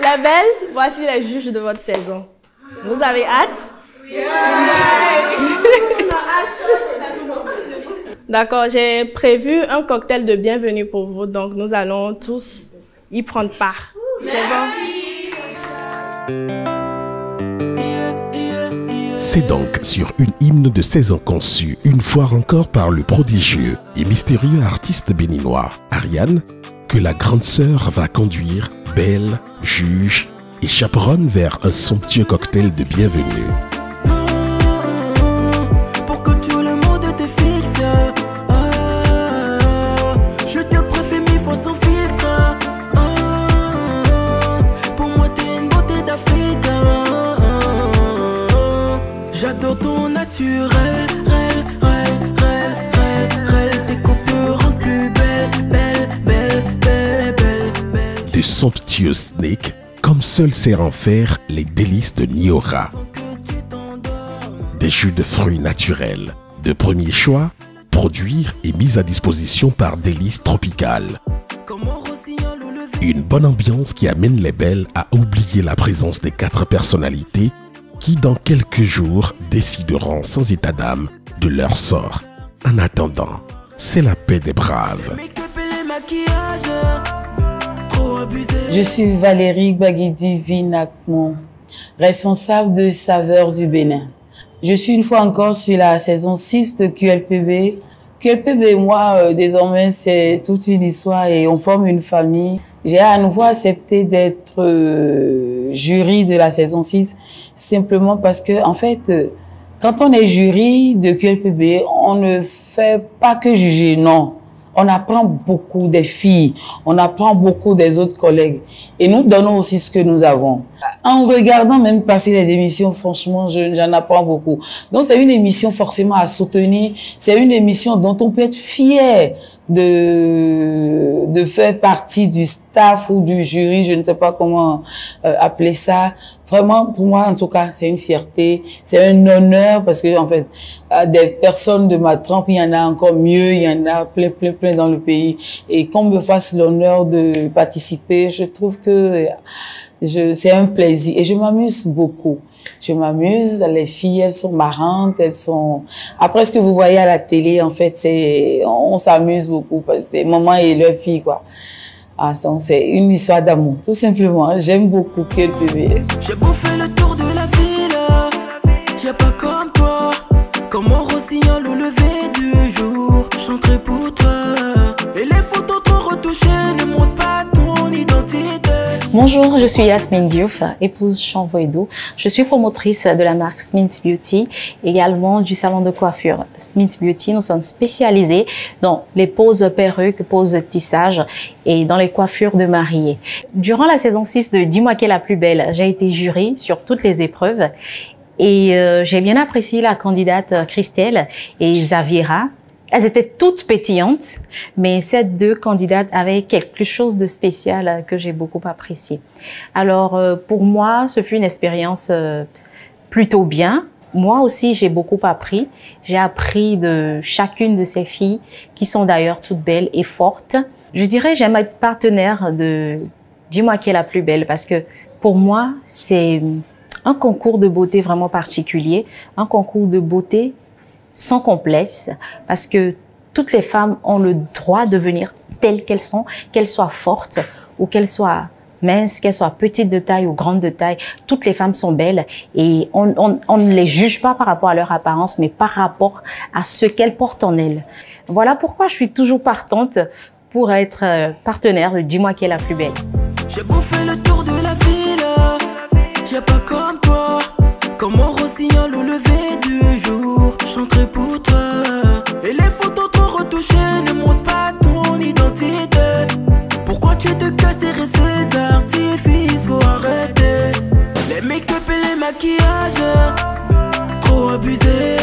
Les belles, voici les juges de votre saison. Vous avez hâte? D'accord, j'ai prévu un cocktail de bienvenue pour vous, donc nous allons tous y prendre part. C'est bon? C'est donc sur une hymne de saison conçue une fois encore par le prodigieux et mystérieux artiste béninois Ariane que la grande sœur va conduire Belle, juge et chaperonne vers un somptueux cocktail de bienvenue. Pour que tout le monde te fixe, je te préfère mille fois sans filtre. Pour moi t'es une beauté d'Afrique. J'adore ton naturel, tes coups te rendent plus belle. De somptueux snakes, comme seul sait en faire les délices de Niora. Des jus de fruits naturels, de premier choix, produits et mis à disposition par Délices Tropicales. Une bonne ambiance qui amène les belles à oublier la présence des 4 personnalités qui dans quelques jours décideront sans état d'âme de leur sort. En attendant, c'est la paix des braves. Je suis Valérie Baguidi Vinakmon, responsable de Saveurs du Bénin. Je suis une fois encore sur la saison 6 de QLPB. QLPB et moi, désormais, c'est toute une histoire et on forme une famille. J'ai à nouveau accepté d'être jury de la saison 6 simplement parce que, en fait, quand on est jury de QLPB, on ne fait pas que juger, non. On apprend beaucoup des filles, on apprend beaucoup des autres collègues et nous donnons aussi ce que nous avons. En regardant même passer les émissions, franchement, j'en apprends beaucoup. Donc c'est une émission forcément à soutenir, c'est une émission dont on peut être fier de faire partie du staff ou du jury, je ne sais pas comment appeler ça. Vraiment, pour moi, en tout cas, c'est une fierté, c'est un honneur parce que, en fait, des personnes de ma trempe, il y en a encore mieux, il y en a plein dans le pays. Et qu'on me fasse l'honneur de participer, je trouve que c'est un plaisir et je m'amuse beaucoup. Je m'amuse, les filles, elles sont marrantes, elles sont... Après ce que vous voyez à la télé, en fait, on s'amuse beaucoup parce que c'est maman et leur fille, quoi. Ah, c'est une histoire d'amour, tout simplement. J'aime beaucoup QLPB. J'ai bouffé le tour de la ville, y'a pas comme toi. Comme au rossignol au lever du jour. Bonjour, je suis Yasmine Diouf, épouse Chanvoydou. Je suis promotrice de la marque Smins Beauty, également du salon de coiffure Smins Beauty. Nous sommes spécialisés dans les poses perruques, poses tissage et dans les coiffures de mariés. Durant la saison 6 de Dis-moi qui est la plus belle, j'ai été jury sur toutes les épreuves et j'ai bien apprécié la candidate Christelle et Xaviera. Elles étaient toutes pétillantes, mais ces deux candidates avaient quelque chose de spécial que j'ai beaucoup apprécié. Alors, pour moi, ce fut une expérience plutôt bien. Moi aussi, j'ai beaucoup appris. J'ai appris de chacune de ces filles, qui sont d'ailleurs toutes belles et fortes. Je dirais, j'aime être partenaire de Dis-moi qui est la plus belle, parce que pour moi, c'est un concours de beauté vraiment particulier, un concours de beauté sans complexe, parce que toutes les femmes ont le droit de venir telles qu'elles sont, qu'elles soient fortes ou qu'elles soient minces, qu'elles soient petites de taille ou grandes de taille. Toutes les femmes sont belles et on ne les juge pas par rapport à leur apparence, mais par rapport à ce qu'elles portent en elles. Voilà pourquoi je suis toujours partante pour être partenaire de Dis-moi qui est la plus belle. J'ai bouffé le tour de la ville, y'a pas comme toi, comme mon rossignol au lever du jour. Chanterai pour toi. Et les photos trop retouchées ne montrent pas ton identité. Pourquoi tu te caches derrière ces artifices? Faut arrêter les make-up et les maquillages, trop abusés.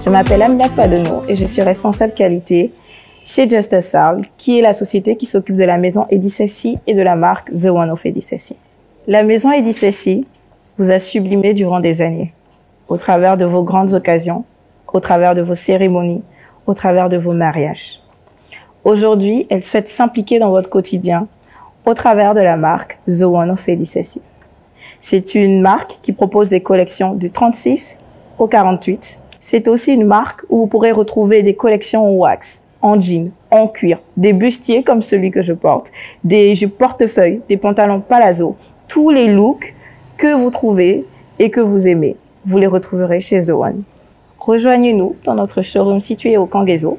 Je m'appelle Amina Fadeno et je suis responsable qualité chez Just a Soul, qui est la société qui s'occupe de la maison Edicessi et de la marque The One of Edicessi. La maison Edicessi vous a sublimé durant des années, au travers de vos grandes occasions, au travers de vos cérémonies, au travers de vos mariages. Aujourd'hui, elle souhaite s'impliquer dans votre quotidien au travers de la marque The One of Edicessi. C'est une marque qui propose des collections du 36 au 48. C'est aussi une marque où vous pourrez retrouver des collections en wax, en jean, en cuir, des bustiers comme celui que je porte, des jupes portefeuille, des pantalons palazzo, tous les looks que vous trouvez et que vous aimez. Vous les retrouverez chez The One. Rejoignez-nous dans notre showroom situé au Kangezo,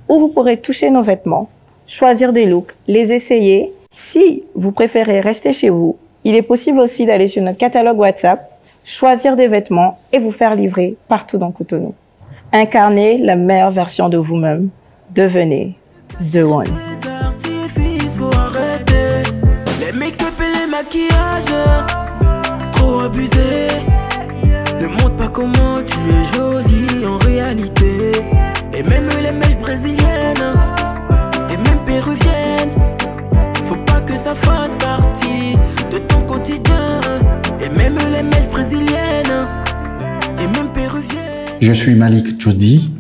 où vous pourrez toucher nos vêtements, choisir des looks, les essayer. Si vous préférez rester chez vous, il est possible aussi d'aller sur notre catalogue WhatsApp, choisir des vêtements et vous faire livrer partout dans Cotonou. Incarnez la meilleure version de vous-même. Devenez The One. Les make-up et les maquillages, trop abusés. Ne montre pas comment tu es jolie en réalité. Et même les mèches brésiliennes, et même péruviennes, faut pas que ça fasse partie de ton quotidien. Et même les mèches brésiliennes, et même péruviennes. Je suis Malik Djoudi,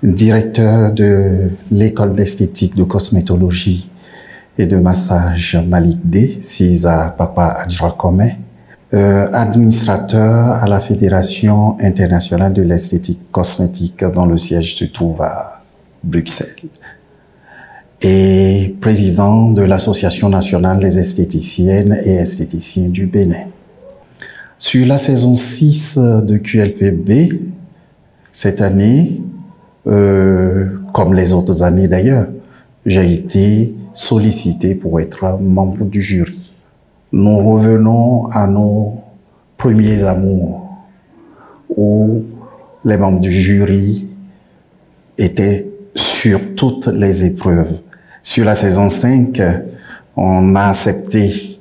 directeur de l'école d'esthétique de cosmétologie et de massage Malik D, Sisa Papa Adjrakome, administrateur à la Fédération internationale de l'esthétique cosmétique dont le siège se trouve à Bruxelles, et président de l'Association nationale des esthéticiennes et esthéticiens du Bénin. Sur la saison 6 de QLPB, cette année, comme les autres années d'ailleurs, j'ai été sollicité pour être membre du jury. Nous revenons à nos premiers amours, où les membres du jury étaient sur toutes les épreuves. Sur la saison 5, on a accepté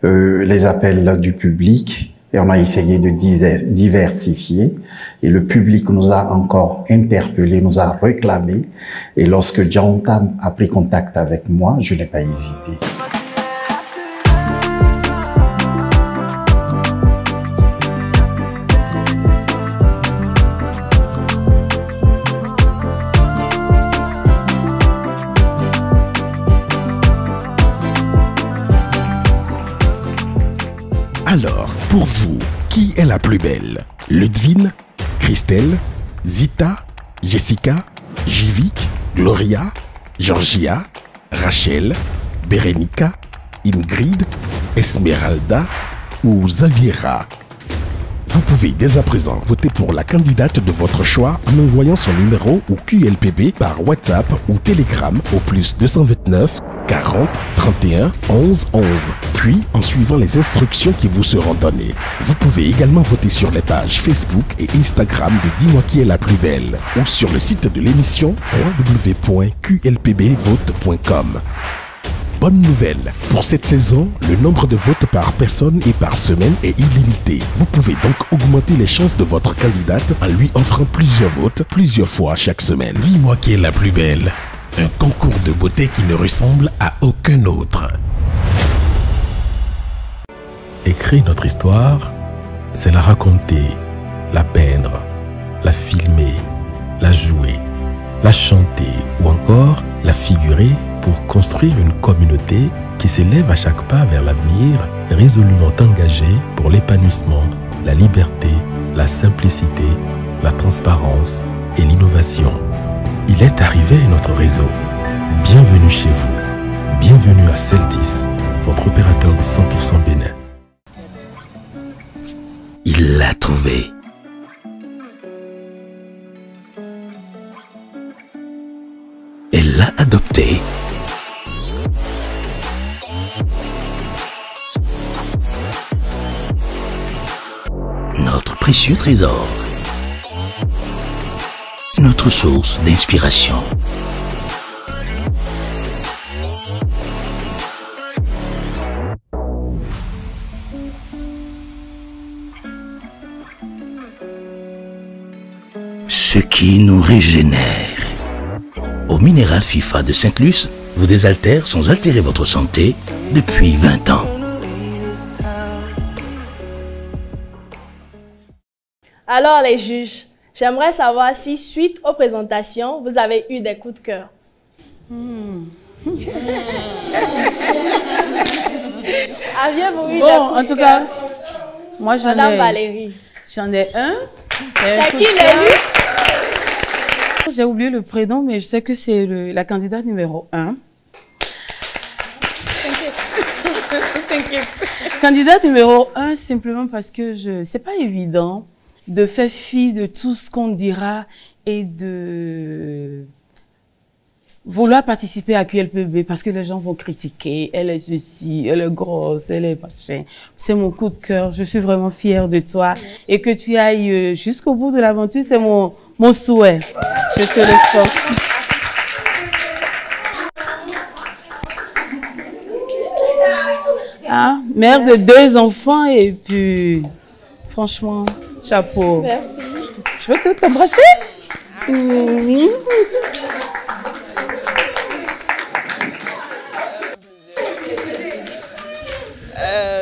les appels du public et on a essayé de diversifier. Et le public nous a encore interpellés, nous a réclamé. Et lorsque John Tam a pris contact avec moi, je n'ai pas hésité. Alors, pour vous, qui est la plus belle? Ludvine, Christelle, Zita, Jessica, Jivik, Gloria, Georgia, Rachel, Berenica, Ingrid, Esmeralda ou Xaviera? Vous pouvez dès à présent voter pour la candidate de votre choix en envoyant son numéro au QLPB par WhatsApp ou Telegram au +229 40 31 11 11. Puis, en suivant les instructions qui vous seront données. Vous pouvez également voter sur les pages Facebook et Instagram de Dis-moi qui est la plus belle ou sur le site de l'émission www.qlpbvote.com. Bonne nouvelle, pour cette saison, le nombre de votes par personne et par semaine est illimité. Vous pouvez donc augmenter les chances de votre candidate en lui offrant plusieurs votes, plusieurs fois chaque semaine. Dis-moi qui est la plus belle. Un concours de beauté qui ne ressemble à aucun autre. Écrire notre histoire, c'est la raconter, la peindre, la filmer, la jouer, la chanter ou encore la figurer pour construire une communauté qui s'élève à chaque pas vers l'avenir, résolument engagée pour l'épanouissement, la liberté, la simplicité, la transparence et l'innovation. Il est arrivé notre réseau. Bienvenue chez vous. Bienvenue à Celtis, votre opérateur de 100% Bénin. Il l'a trouvé. Elle l'a adopté. Notre précieux trésor. Notre source d'inspiration. Ce qui nous régénère. Au minéral FIFA de Sainte-Luce, vous désaltère sans altérer votre santé depuis 20 ans. Alors les juges, j'aimerais savoir si suite aux présentations, vous avez eu des coups de cœur. Aviez-vous eu des coups de cœur? En tout cas, moi j'en ai... Madame Valérie. J'en ai un. C'est qui l'élu? J'ai oublié le prénom, mais je sais que c'est la candidate numéro 1. Candidate numéro 1, simplement parce que c'est pas évident de faire fi de tout ce qu'on dira et de vouloir participer à QLPB parce que les gens vont critiquer. Elle est ceci, elle est grosse, elle est machin. C'est mon coup de cœur. Je suis vraiment fière de toi. Et que tu ailles jusqu'au bout de l'aventure, c'est mon souhait. Je te le force. Ah, mère de 2 enfants et puis, franchement, chapeau. Merci. Je veux t'embrasser.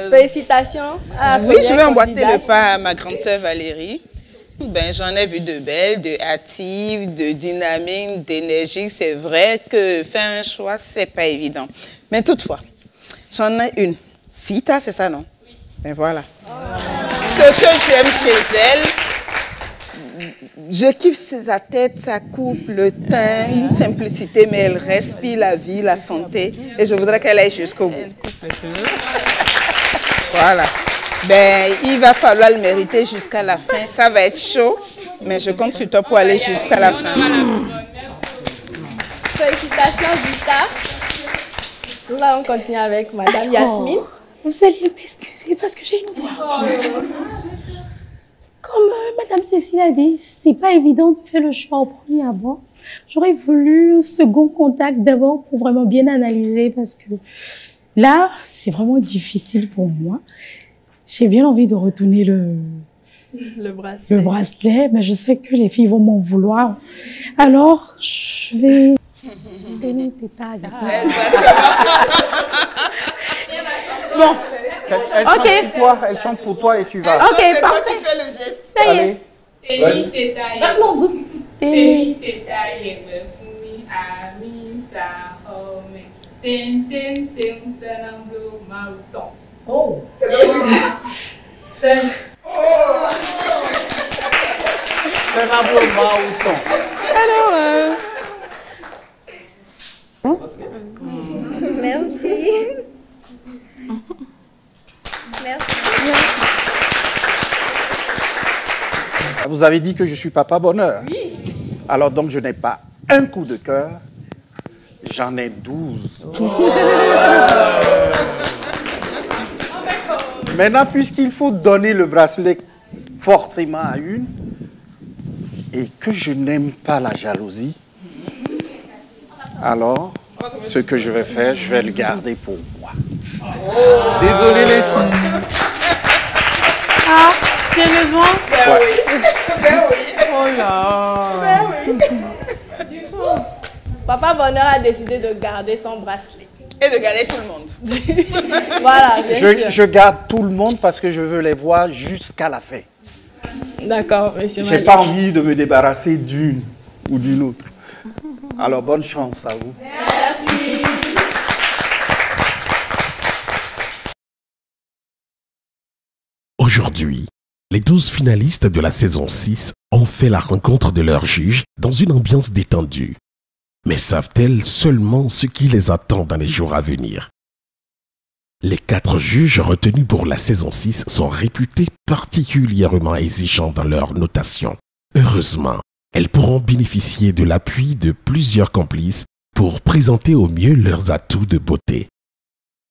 Félicitations. Oui, je vais emboîter le pas à ma grande sœur Valérie. Ben, j'en ai vu de belles, de hâtives, de dynamiques, d'énergie. C'est vrai que faire un choix, c'est pas évident. Mais toutefois, j'en ai une. Sita, c'est ça, non? Oui. Ben voilà. Ce que j'aime chez elle, je kiffe sa tête, sa coupe, le teint, une simplicité, mais elle respire la vie, la santé. Et je voudrais qu'elle aille jusqu'au bout. Voilà. Ben, il va falloir le mériter jusqu'à la fin. Ça va être chaud, mais je compte sur toi pour aller jusqu'à la fin. Félicitations, Zita. Nous allons continuer avec Madame Yasmine. Vous allez m'excuser parce que j'ai une voix haute. Comme Madame Cécile a dit, c'est pas évident de faire le choix au premier abord. J'aurais voulu un second contact d'abord pour vraiment bien analyser parce que là, c'est vraiment difficile pour moi. J'ai bien envie de retourner le bracelet, mais je sais que les filles vont m'en vouloir. Alors, je vais... Bon, elle chante pour toi et tu vas. Ok, parfait. Tu fais le geste. Ça y est. Non, douce. Oh. Alors, Merci. Merci. Vous avez dit que je suis papa bonheur. Oui. Alors donc je n'ai pas un coup de cœur, J'en ai 12. Maintenant, puisqu'il faut donner le bracelet forcément à une, et que je n'aime pas la jalousie, alors, ce que je vais faire, je vais le garder pour moi. Désolé les filles. Ah, sérieusement? Ouais. Oh là. Papa Bonheur a décidé de garder son bracelet. Et de garder tout le monde. Voilà, bien sûr. Je garde tout le monde parce que je veux les voir jusqu'à la fin. D'accord, monsieur J'ai Malik. pas envie de me débarrasser d'une ou d'une autre. Alors, bonne chance à vous. Merci. Aujourd'hui, les 12 finalistes de la saison 6 ont fait la rencontre de leurs juges dans une ambiance détendue. Mais savent-elles seulement ce qui les attend dans les jours à venir? Les 4 juges retenus pour la saison 6 sont réputés particulièrement exigeants dans leur notation. Heureusement, elles pourront bénéficier de l'appui de plusieurs complices pour présenter au mieux leurs atouts de beauté.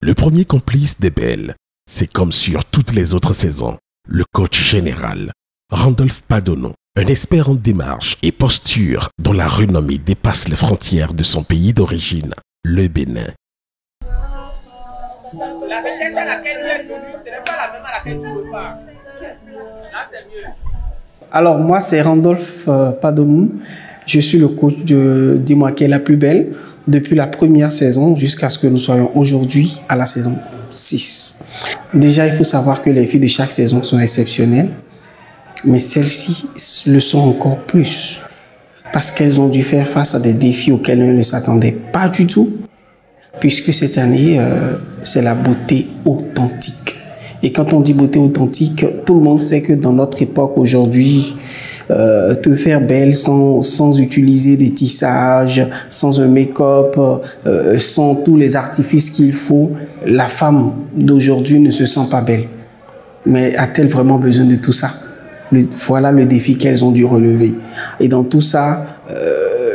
Le premier complice des belles, c'est comme sur toutes les autres saisons, le coach général, Randolph Padono, un expert en démarche et posture dont la renommée dépasse les frontières de son pays d'origine, le Bénin. La vitesse à laquelle tu es venu, ce n'est pas la même à laquelle tu repars. Là, c'est mieux. Alors, moi, c'est Randolph Padono. Je suis le coach de Dis-moi qui est la plus belle depuis la première saison jusqu'à ce que nous soyons aujourd'hui à la saison 6. Déjà, il faut savoir que les filles de chaque saison sont exceptionnelles, mais celles-ci le sont encore plus parce qu'elles ont dû faire face à des défis auxquels elles ne s'attendaient pas du tout, puisque cette année, c'est la beauté authentique. Et quand on dit beauté authentique, tout le monde sait que dans notre époque aujourd'hui, te faire belle sans utiliser des tissages, sans un make-up, sans tous les artifices qu'il faut, la femme d'aujourd'hui ne se sent pas belle. Mais a-t-elle vraiment besoin de tout ça? Voilà le défi qu'elles ont dû relever. Et dans tout ça,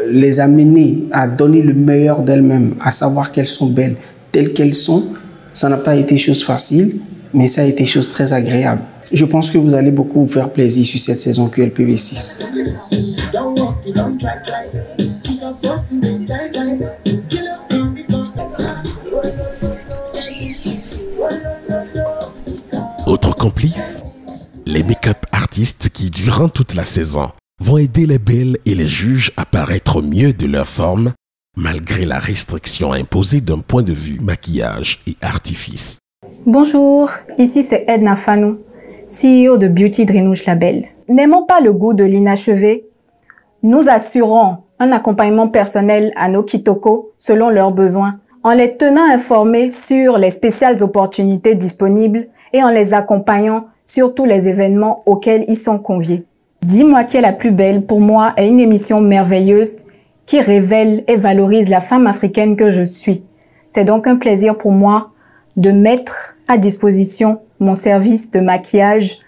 les amener à donner le meilleur d'elles-mêmes, à savoir qu'elles sont belles telles qu'elles sont, ça n'a pas été chose facile, mais ça a été chose très agréable. Je pense que vous allez beaucoup vous faire plaisir sur cette saison QLPB 6. Autre complice, les make-up artistes qui, durant toute la saison, vont aider les belles et les juges à paraître au mieux de leur forme, malgré la restriction imposée d'un point de vue maquillage et artifice. Bonjour, ici c'est Edna Fanou, CEO de Beauty Drenouche Label. N'aimant pas le goût de l'inachevé, nous assurons un accompagnement personnel à nos kitoko selon leurs besoins, en les tenant informés sur les spéciales opportunités disponibles et en les accompagnant sur tous les événements auxquels ils sont conviés. Dis-moi qui est la plus belle, pour moi, est une émission merveilleuse qui révèle et valorise la femme africaine que je suis. C'est donc un plaisir pour moi de mettre à disposition mon service de maquillage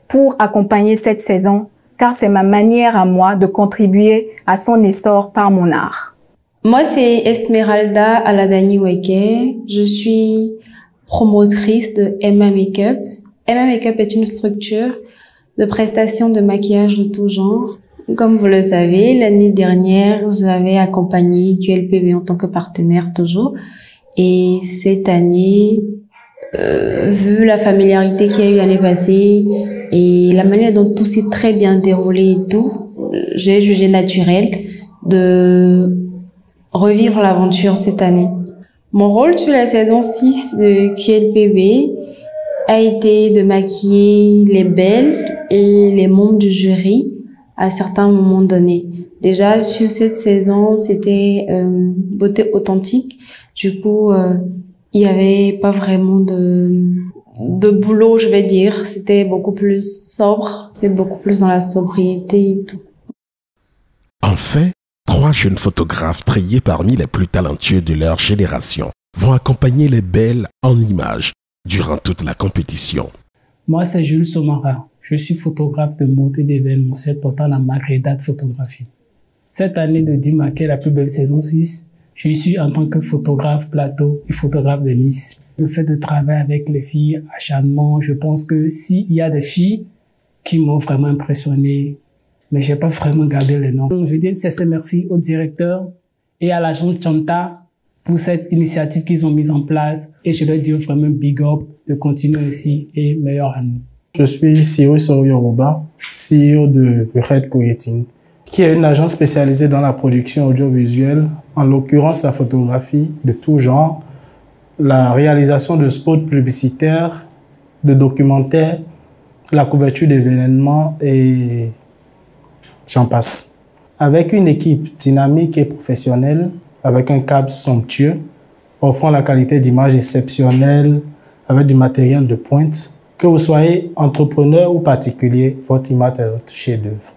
pour accompagner cette saison, car c'est ma manière à moi de contribuer à son essor par mon art. Moi, c'est Esmeralda Aladani-Weke. Je suis promotrice de Emma Makeup. Emma Makeup est une structure de prestation de maquillage de tout genre. Comme vous le savez, l'année dernière, j'avais accompagné QLPB en tant que partenaire toujours. Et cette année, vu la familiarité qu'il y a eu l'année passée et la manière dont tout s'est très bien déroulé et tout, j'ai jugé naturel de revivre l'aventure cette année. Mon rôle sur la saison 6 de QLPB a été de maquiller les belles et les membres du jury à certains moments donnés. Déjà, sur cette saison, c'était beauté authentique. Du coup, il y avait pas vraiment de boulot, je vais dire. C'était beaucoup plus sobre. C'était beaucoup plus dans la sobriété et tout. Enfin, 3 jeunes photographes triés parmi les plus talentueux de leur génération vont accompagner les belles en images durant toute la compétition. Moi, c'est Jules Somara. Je suis photographe de mode et d'événementiel portant la marque Redad Photographie. Cette année de Dis-moi qui est la plus belle saison 6, Je suis en tant que photographe plateau et photographe de Miss. Le fait de travailler avec les filles, acharnement, je pense que s'il y a des filles qui m'ont vraiment impressionné, mais j'ai pas vraiment gardé les noms. Donc, je dis merci au directeur et à l'agent Chanta pour cette initiative qu'ils ont mise en place. Et je leur dis vraiment big up de continuer ainsi et meilleur à nous. Je suis Cyrus Yoruba, CEO de Red Creating, qui est une agence spécialisée dans la production audiovisuelle, en l'occurrence la photographie de tout genre, la réalisation de spots publicitaires, de documentaires, la couverture d'événements et j'en passe. Avec une équipe dynamique et professionnelle, avec un cadre somptueux, offrant la qualité d'image exceptionnelle, avec du matériel de pointe, que vous soyez entrepreneur ou particulier, votre image est votre chef-d'œuvre.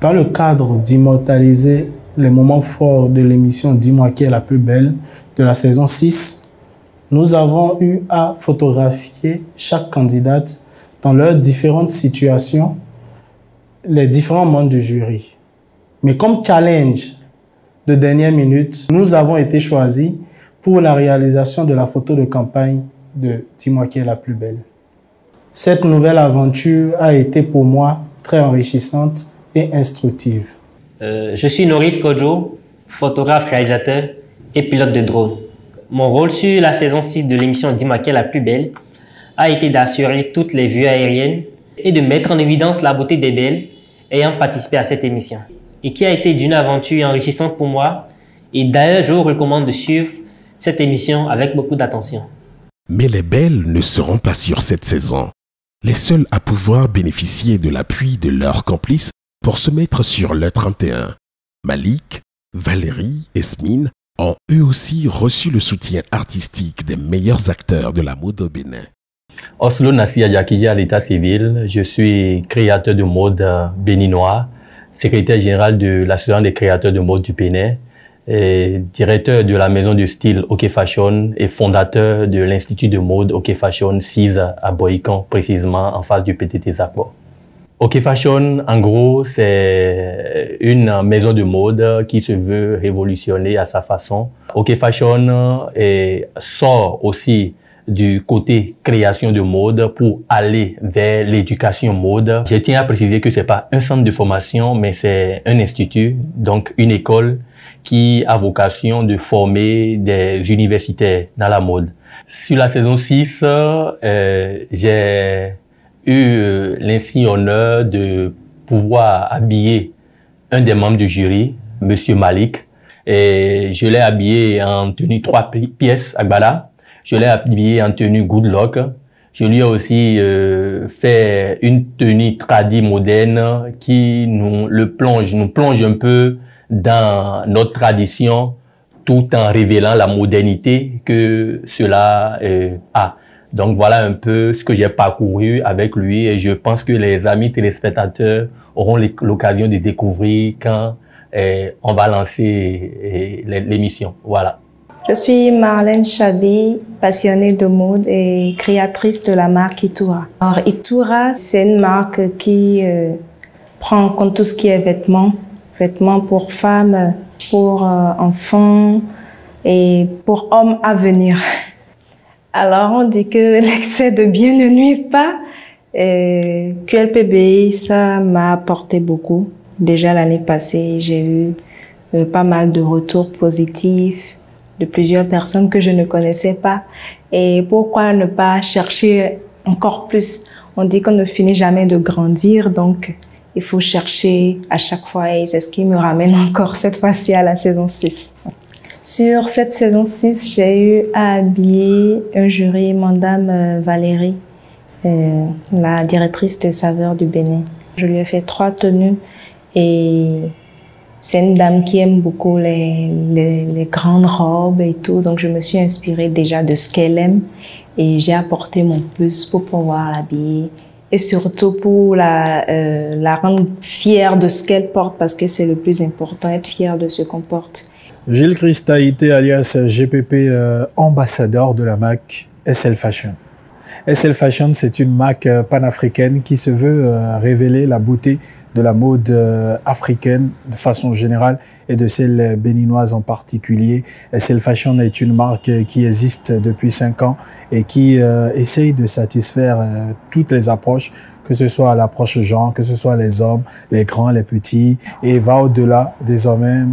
Dans le cadre d'immortaliser les moments forts de l'émission Dis-moi qui est la plus belle de la saison 6, nous avons eu à photographier chaque candidate dans leurs différentes situations, les différents membres du jury. Mais comme challenge de dernière minute, nous avons été choisis pour la réalisation de la photo de campagne de Dis-moi qui est la plus belle. Cette nouvelle aventure a été pour moi très enrichissante et instructive. Je suis Norris Kojo, photographe, réalisateur et pilote de drone. Mon rôle sur la saison 6 de l'émission Dis-moi qui est la plus belle a été d'assurer toutes les vues aériennes et de mettre en évidence la beauté des belles ayant participé à cette émission. Et qui a été d'une aventure enrichissante pour moi. Et d'ailleurs, je vous recommande de suivre cette émission avec beaucoup d'attention. Mais les belles ne seront pas sur cette saison. Les seuls à pouvoir bénéficier de l'appui de leurs complices pour se mettre sur le 31. Malik, Valérie et Smine ont eux aussi reçu le soutien artistique des meilleurs acteurs de la mode au Bénin. Oslo Nassi Adjakiji à l'état civil, je suis créateur de mode béninois, secrétaire général de l'Association des créateurs de mode du Bénin, et directeur de la maison de style OK Fashion et fondateur de l'Institut de mode OK Fashion 6 à Boïcan, précisément en face du PTT Zakbo. OK Fashion, en gros, c'est une maison de mode qui se veut révolutionner à sa façon. OK Fashion sort aussi du côté création de mode pour aller vers l'éducation mode. Je tiens à préciser que c'est pas un centre de formation, mais c'est un institut, donc une école qui a vocation de former des universitaires dans la mode. Sur la saison 6, j'ai eu l'insigne honneur de pouvoir habiller un des membres du jury, Monsieur Malik. Et je l'ai habillé en tenue 3 pièces Agbada. Je l'ai habillé en tenue Good Luck. Je lui ai aussi fait une tenue tradie moderne qui nous plonge un peu dans notre tradition tout en révélant la modernité que cela a. Donc voilà un peu ce que j'ai parcouru avec lui et je pense que les amis téléspectateurs auront l'occasion de découvrir quand on va lancer l'émission. Voilà. Je suis Marlène Chabi, passionnée de mode et créatrice de la marque Itura. Alors Itura, c'est une marque qui prend en compte tout ce qui est vêtements pour femmes, pour enfants et pour hommes à venir. Alors on dit que l'excès de bien ne nuit pas. QLPB, ça m'a apporté beaucoup. Déjà l'année passée, j'ai eu pas mal de retours positifs de plusieurs personnes que je ne connaissais pas. Et pourquoi ne pas chercher encore plus? On dit qu'on ne finit jamais de grandir, donc il faut chercher à chaque fois et c'est ce qui me ramène encore cette fois-ci à la saison 6. Sur cette saison 6, j'ai eu à habiller un jury, Madame Valérie, la directrice de Saveurs du Bénin. Je lui ai fait 3 tenues et c'est une dame qui aime beaucoup les grandes robes et tout, donc je me suis inspirée déjà de ce qu'elle aime et j'ai apporté mon plus pour pouvoir l'habiller et surtout pour la rendre fière de ce qu'elle porte parce que c'est le plus important, être fière de ce qu'on porte. Gilles Christaïté alias GPP, ambassadeur de la marque SL Fashion. SL Fashion, c'est une marque panafricaine qui se veut révéler la beauté de la mode africaine de façon générale et de celle béninoise en particulier. SL Fashion est une marque qui existe depuis 5 ans et qui essaye de satisfaire toutes les approches, que ce soit l'approche genre, que ce soit les hommes, les grands, les petits, et va au-delà désormais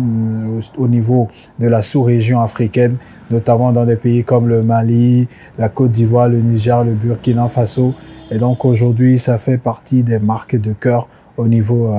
au niveau de la sous-région africaine, notamment dans des pays comme le Mali, la Côte d'Ivoire, le Niger, le Burkina Faso. Et donc aujourd'hui, ça fait partie des marques de cœur au niveau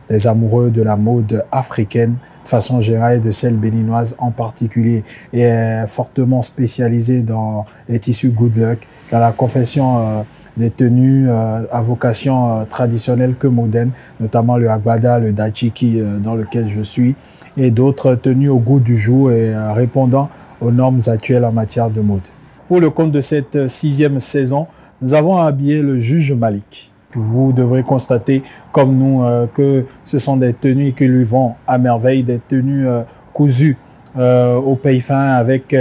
des amoureux de la mode africaine de façon générale et de celle béninoise en particulier, et est fortement spécialisée dans les tissus Good Luck, dans la confection des tenues à vocation traditionnelle que moderne, notamment le Agbada, le Dachiki dans lequel je suis, et d'autres tenues au goût du jour et répondant aux normes actuelles en matière de mode. Pour le compte de cette 6e saison, nous avons habillé le juge Malik. Vous devrez constater, comme nous, que ce sont des tenues qui lui vont à merveille, des tenues cousues au paille fin avec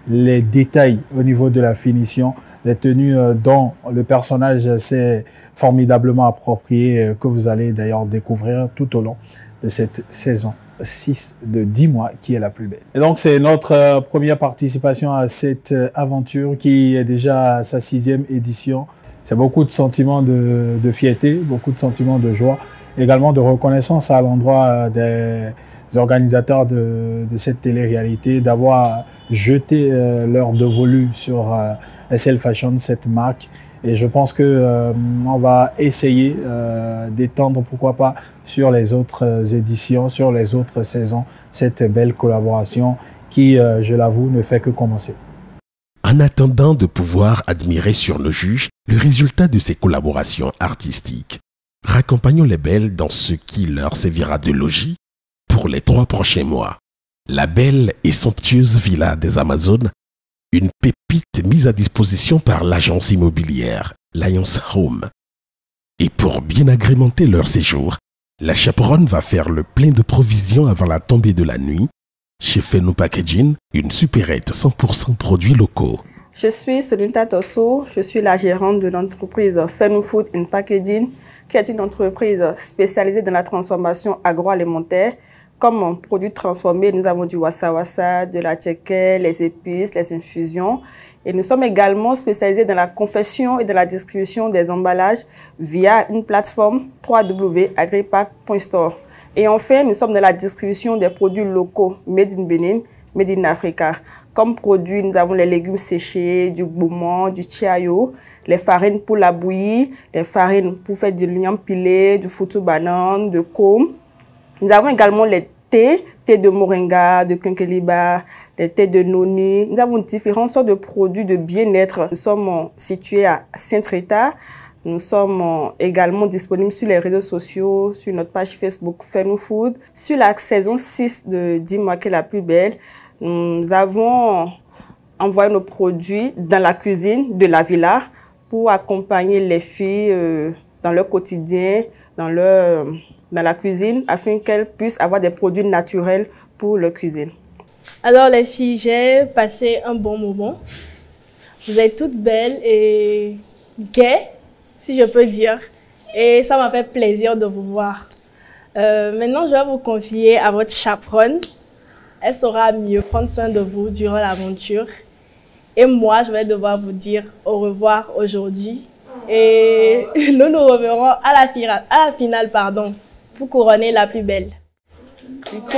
les détails au niveau de la finition, des tenues dont le personnage s'est formidablement approprié, que vous allez d'ailleurs découvrir tout au long de cette saison 6 de 10 mois qui est la plus belle. Et donc c'est notre première participation à cette aventure qui est déjà à sa 6e édition. C'est beaucoup de sentiments de fierté, beaucoup de sentiments de joie, également de reconnaissance à l'endroit des organisateurs de cette télé-réalité d'avoir jeté leur dévolu sur SL Fashion, cette marque. Et je pense que on va essayer d'étendre, pourquoi pas, sur les autres éditions, sur les autres saisons, cette belle collaboration qui, je l'avoue, ne fait que commencer. En attendant de pouvoir admirer sur nos juges le résultat de ces collaborations artistiques, raccompagnons les belles dans ce qui leur servira de logis pour les 3 prochains mois. La belle et somptueuse villa des Amazones, une pépite mise à disposition par l'agence immobilière Lions Home. Et pour bien agrémenter leur séjour, la chaperonne va faire le plein de provisions avant la tombée de la nuit chez Fenu Packaging, une supérette 100% produits locaux. Je suis Sonita Tosso, je suis la gérante de l'entreprise Fenu Food and Packaging, qui est une entreprise spécialisée dans la transformation agroalimentaire. Comme produits transformés, nous avons du wassa-wassa, de la tchéké, les épices, les infusions. Et nous sommes également spécialisés dans la confection et dans la distribution des emballages via une plateforme www.agripack.store. Et enfin, nous sommes dans la distribution des produits locaux Made in Benin, Made in Africa. Comme produits, nous avons les légumes séchés, du boumon, du chiayo, les farines pour la bouillie, les farines pour faire du lignam pilé, du foutou banane, de côme. Nous avons également les thés de moringa, de quinqueliba, les thés de noni. Nous avons différentes sortes de produits de bien-être. Nous sommes situés à Saint-Rita. Nous sommes également disponibles sur les réseaux sociaux, sur notre page Facebook Fenu Food. Sur la saison 6 de 10 mois qui est la plus belle, nous avons envoyé nos produits dans la cuisine de la villa pour accompagner les filles dans leur quotidien, dans la cuisine, afin qu'elles puissent avoir des produits naturels pour leur cuisine. Alors les filles, j'ai passé un bon moment. Vous êtes toutes belles et gaies, si je peux dire. Et ça m'a fait plaisir de vous voir. Maintenant, je vais vous confier à votre chaperonne. Elle saura mieux prendre soin de vous durant l'aventure. Et moi, je vais devoir vous dire au revoir aujourd'hui. Et nous nous reverrons à la finale, pour couronner la plus belle. Du coup,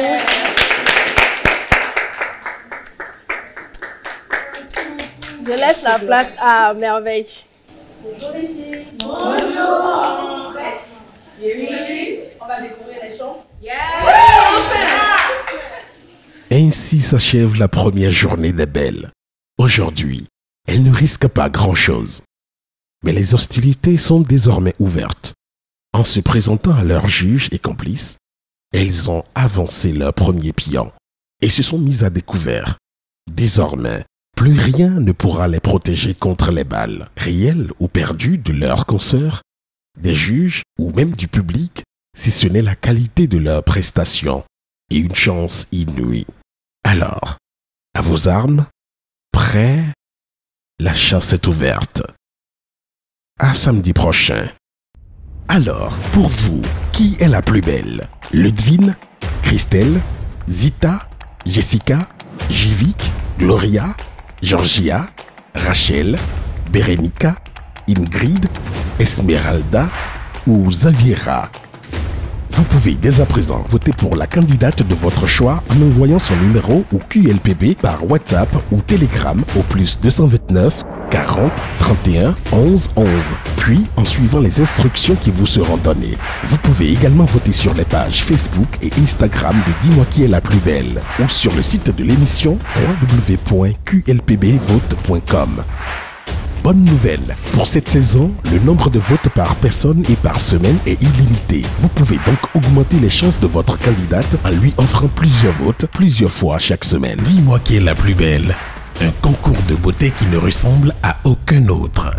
je laisse la place à Merveille. Bonjour. On va découvrir les chants. Ainsi s'achève la première journée des belles. Aujourd'hui, elles ne risquent pas grand-chose. Mais les hostilités sont désormais ouvertes. En se présentant à leurs juges et complices, elles ont avancé leur premier pion et se sont mises à découvert. Désormais, plus rien ne pourra les protéger contre les balles, réelles ou perdues de leurs consoeurs, des juges ou même du public, si ce n'est la qualité de leurs prestations et une chance inouïe. Alors, à vos armes, prêts, la chasse est ouverte. À samedi prochain. Alors, pour vous, qui est la plus belle? Ludvine, Christelle, Zita, Jessica, Jivik, Gloria, Georgia, Rachel, Berenica, Ingrid, Esmeralda ou Zaviera? Vous pouvez dès à présent voter pour la candidate de votre choix en envoyant son numéro ou QLPB par WhatsApp ou Telegram au +229 40 31 11 11, puis en suivant les instructions qui vous seront données. Vous pouvez également voter sur les pages Facebook et Instagram de Dis-moi qui est la plus belle ou sur le site de l'émission www.qlpbvote.com. Bonne nouvelle, pour cette saison, le nombre de votes par personne et par semaine est illimité. Vous pouvez donc augmenter les chances de votre candidate en lui offrant plusieurs votes, plusieurs fois chaque semaine. Dis-moi qui est la plus belle. Un concours de beauté qui ne ressemble à aucun autre.